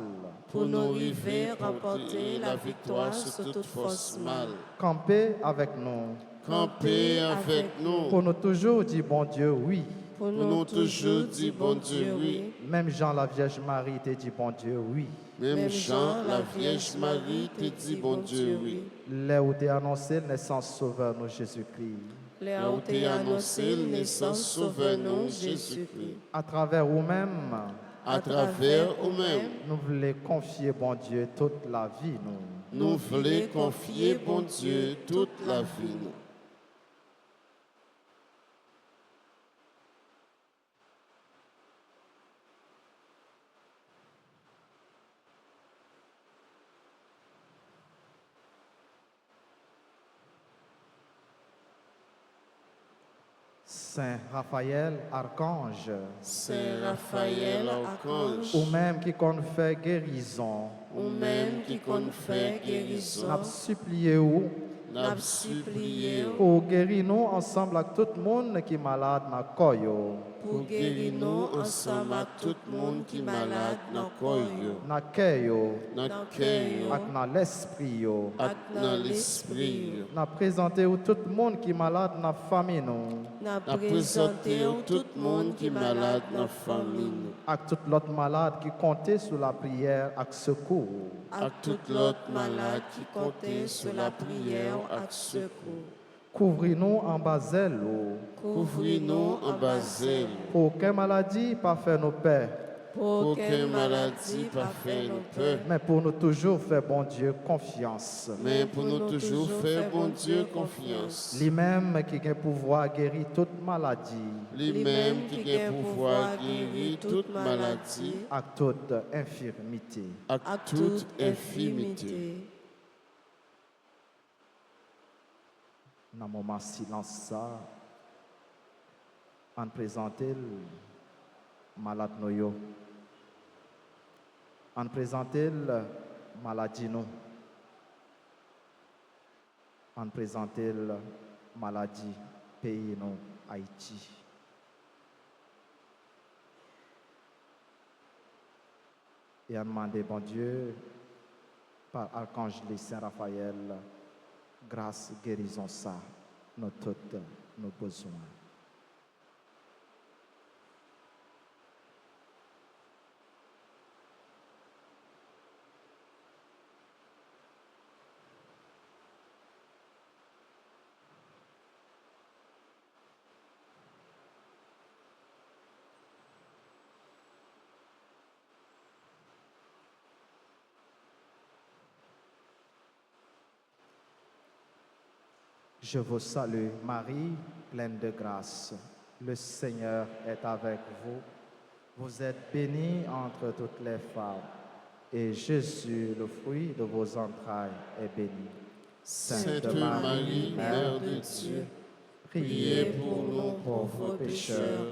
Pour nous arriver à remporter la victoire sur toute force mal. Campez avec nous, Campez avec nous, pour nous toujours dire, bon Dieu, oui. Pour pour nous toujours dire, bon Dieu, oui. Même Jean la Vierge Marie te dit, bon Dieu, oui. Même Jean, la Vierge Marie, te dit, bon Dieu, oui. Là où t'es annoncé la naissance sauveur, nous Jésus-Christ. Là où t'es annoncé la naissance sauveur, nous Jésus-Christ. À travers vous-même, À travers nous-mêmes, nous voulons confier, bon Dieu, toute la vie, nous. nous voulons confier, bon Dieu, toute la vie. nous. Saint Raphaël, archange, Saint Raphaël, archange, ou même qui qu'on fait guérison, ou même qui qu'on fait guérison, n'a supplié où n'a supplié pour guérir nous ensemble avec tout le monde qui est malade dans le corps, pour guérir nous ensemble avec tout le monde qui est malade dans le corps, dans le cœur, Dans le cœur, et dans l'esprit. dans l'esprit, Nous présentons tout le monde qui est malade dans la famille, nous, n'a nous présenté présentons tout le monde qui est malade dans la famille, avec tout l'autre malade qui comptait sur la prière et secours. à tout l'autre malade qui comptait sur la prière et secours. Couvrez-nous en basel, Couvris-nous en basel, pour qu'une maladie pas faire nos peurs, Pour aucune qu'une maladie pas fait nos peurs, mais pour nous toujours faire, bon Dieu, confiance. mais pour nous toujours faire, bon Dieu, confiance. Lui-même qui a le pouvoir guérir toute maladie Lui-même qui a pouvoir guérir toute maladie, et toute infirmité. à à toute infirmité. Dans le moment silence, ça, en présenter malade noyo. En présenter la maladie nous. En présenter la maladie pays nous, Haïti. Et en demander, bon Dieu, par Archange Saint Raphaël, grâce, guérison ça, nos toutes, nos besoins. Je vous salue, Marie, pleine de grâce. Le Seigneur est avec vous. Vous êtes bénie entre toutes les femmes, et Jésus, le fruit de vos entrailles, est béni. Sainte Marie, Mère de Dieu, priez pour nous pauvres pécheurs,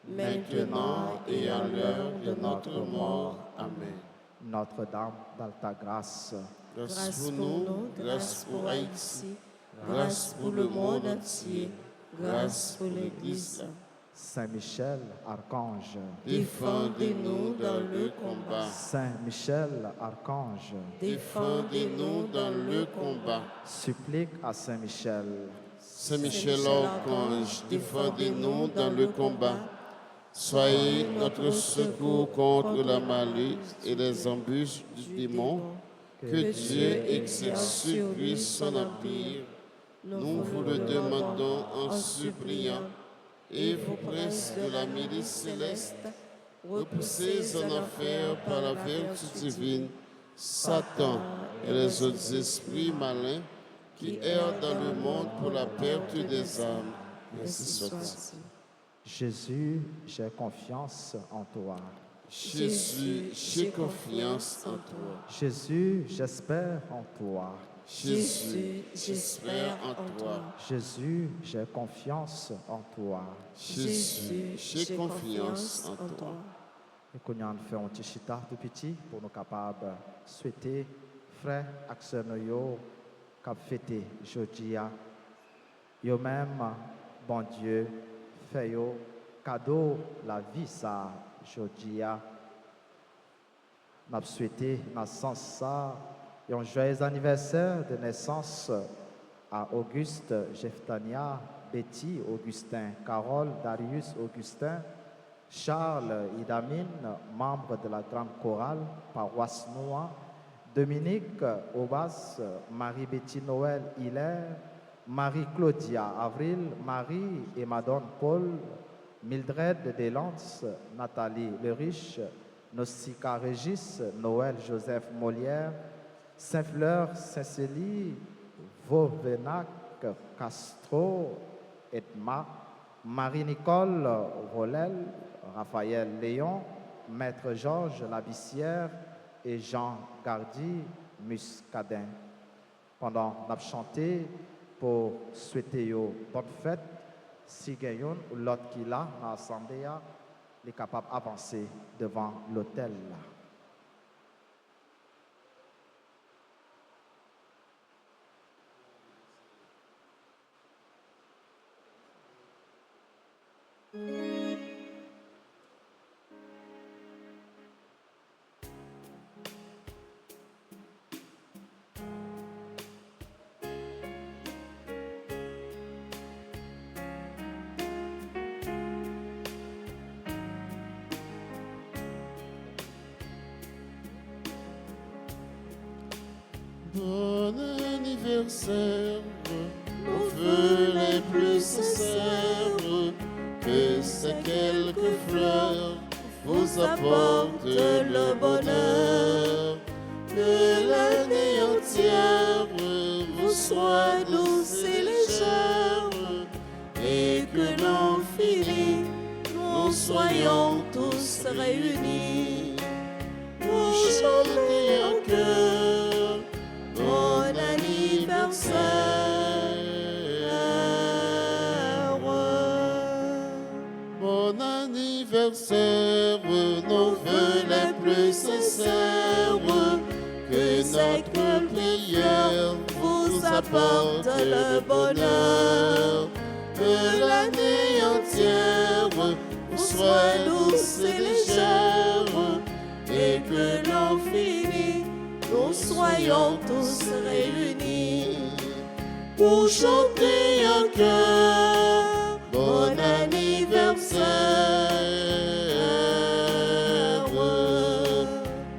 maintenant et à l'heure de notre mort. Amen. Notre-Dame d'Alta Grâce, Grâce pour nous, grâce pour Haïti, grâce pour le monde entier, grâce pour l'Église. Saint Michel, Archange, Défendez-nous dans le combat. Saint Michel, Archange, Défendez-nous dans le combat. supplique à Saint Michel, Saint Michel Archange, défendez-nous dans le combat. Soyez notre secours contre la malice et les embûches du démon. Que Dieu exerce sur lui son empire. Nous vous le demandons en suppliant. Et vous, princes de la milice céleste, repoussez en enfer par la vertu divine Satan et les autres esprits malins qui errent dans le monde pour la perte des âmes. Ainsi soit-il. Jésus, j'ai confiance en toi. Jésus, j'ai confiance en toi. Jésus, j'espère en toi. Jésus, j'espère en toi. Jésus, j'ai confiance en toi. Jésus, j'ai confiance en toi. Et qu'on y a fait un petit chita tout petit pour nous capables de souhaiter frères et sœurs nous cap fêter jodia. Yo même bon Dieu fait yo cadeau la vie ça jodia. N'a souhaité dans sens ça un joyeux anniversaire de naissance à Auguste, Jeftania, Betty, Augustin, Carole, Darius, Augustin, Charles, Idamine, membre de la grande chorale, paroisse Noa, Dominique, Aubas, Marie-Betty Noël, Hilaire, Marie-Claudia, Avril, Marie et Madone Paul, Mildred Delance, Nathalie Le Riche, Nausicaa Régis, Noël Joseph Molière, Saint-Fleur, Saint-Célie, Vauvenac, Castro, Edma, Marie-Nicole, Rolel, Raphaël Léon, Maître Georges Labissière et Jean Gardy Muscadin. Pendant qu'on a chanté pour souhaiter une bonne fête, si quelqu'un ou l'autre qui est là dans l'assemblée est capable d'avancer devant l'autel. Bon anniversaire, nos vœux les plus sincères, que ces quelques fleurs vous apportent le bonheur, que l'année entière vous soit douce et légère, et que l'an fini, nous soyons tous réunis pour chanter en cœur bon anniversaire. Bon anniversaire. anniversaire, nos vœux les plus sincères, que notre prière vous apporte le bonheur, que l'année entière vous soit douce et légère, et que l'an fini, nous soyons tous réunis pour chanter en chœur bon anniversaire,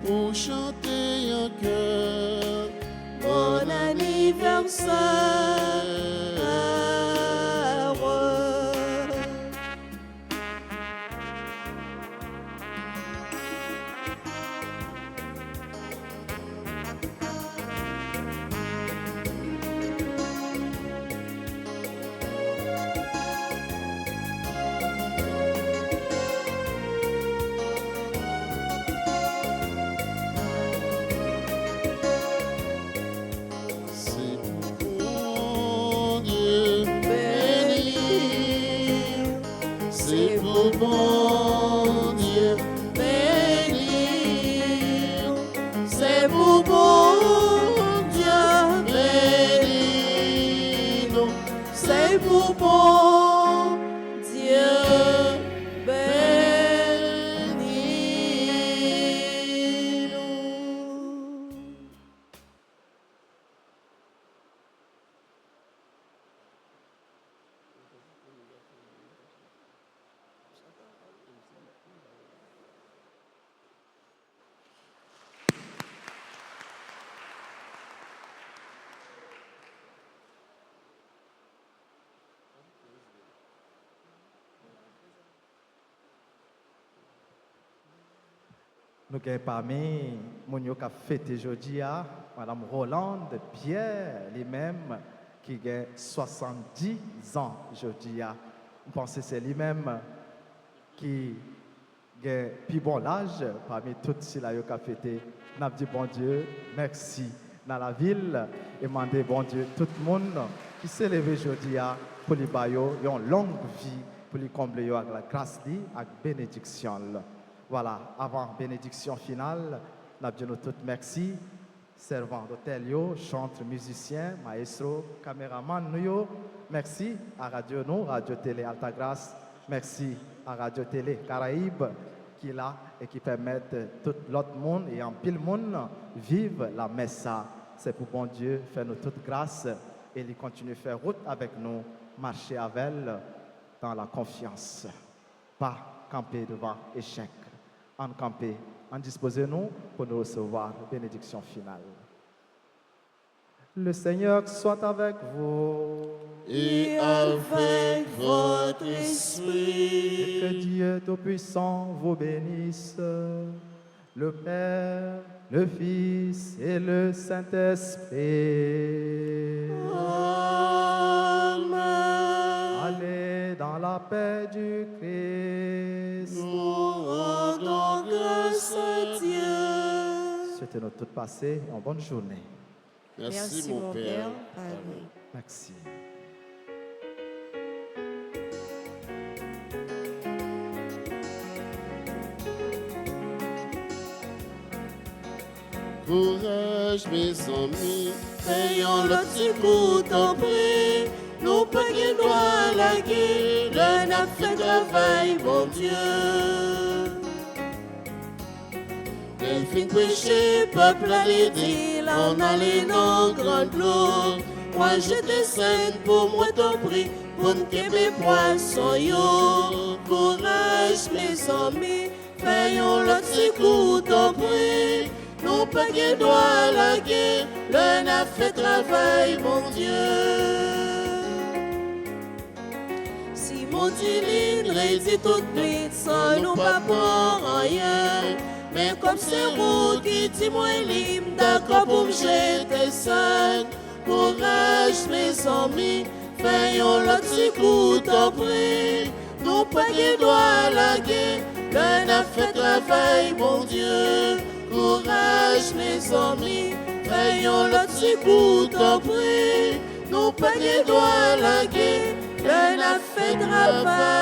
pour chanter en chœur bon anniversaire. Bon Dieu bénir, c'est pour bon Dieu bénir, c'est pour bon Dieu bénir. Nous avons parmi les gens qui ont fêté aujourd'hui, Mme Rolande Pierre, lui-même, qui a 70 ans aujourd'hui. Je pense que c'est lui-même qui a plus bon l'âge parmi tous ceux qui ont fêté. Nous avons dit bon Dieu, merci dans la ville et demandé bon Dieu, tout le monde qui s'est levé aujourd'hui pour lui donner une longue vie, pour lui combler avec la grâce et la bénédiction. Voilà, avant bénédiction finale, nous avons tous merci. Servants d'hôtel, chantres, musiciens, maestro, caméraman, merci à Radio nous, Radio Télé Altagrace, merci à Radio Télé Caraïbes qui est là et qui permet tout l'autre monde et en pile monde vivre la messe. C'est pour bon Dieu faire nous toute grâce et il continue à faire route avec nous, marcher avec elle dans la confiance, pas camper devant échec. En camper, en disposez-nous pour nous recevoir bénédiction finale. Le Seigneur soit avec vous. Et avec votre esprit. Et que Dieu Tout-Puissant vous bénisse, le Père, le Fils et le Saint-Esprit. Amen. Allez dans la paix du Christ. Nous rendons grâce à Dieu. C'était notre tout passé. En bonne journée. Merci mon Père. Amen. Merci. Courage mes amis, ayons le petit coup d'en prix. Nous pas qui doit la guerre, le n'a fait travail, bon Dieu. Delphine prêcher, peuple à l'aider, on allait dans grande gloire. Moi je descends pour moi ton prix, pour me québer poisson yo. Courage mes amis, ayons le petit coup d'en prix. Nous pas qui doit la guerre, le n'a fait travail, mon Dieu. Si mon Dieu rédit toute blite, sans nous pas pour rien. Mais comme c'est vous qui dit moi libre, d'accord pour me jeter sang. Courage mes amis, faisons le petit coup d'empris. Nous pas qui doit la guerre, le n'a fait travail, mon Dieu. Courage mes amis, faisons le petit coup d'empris. Nous pas qui doit la guerre, le n'a fait travail.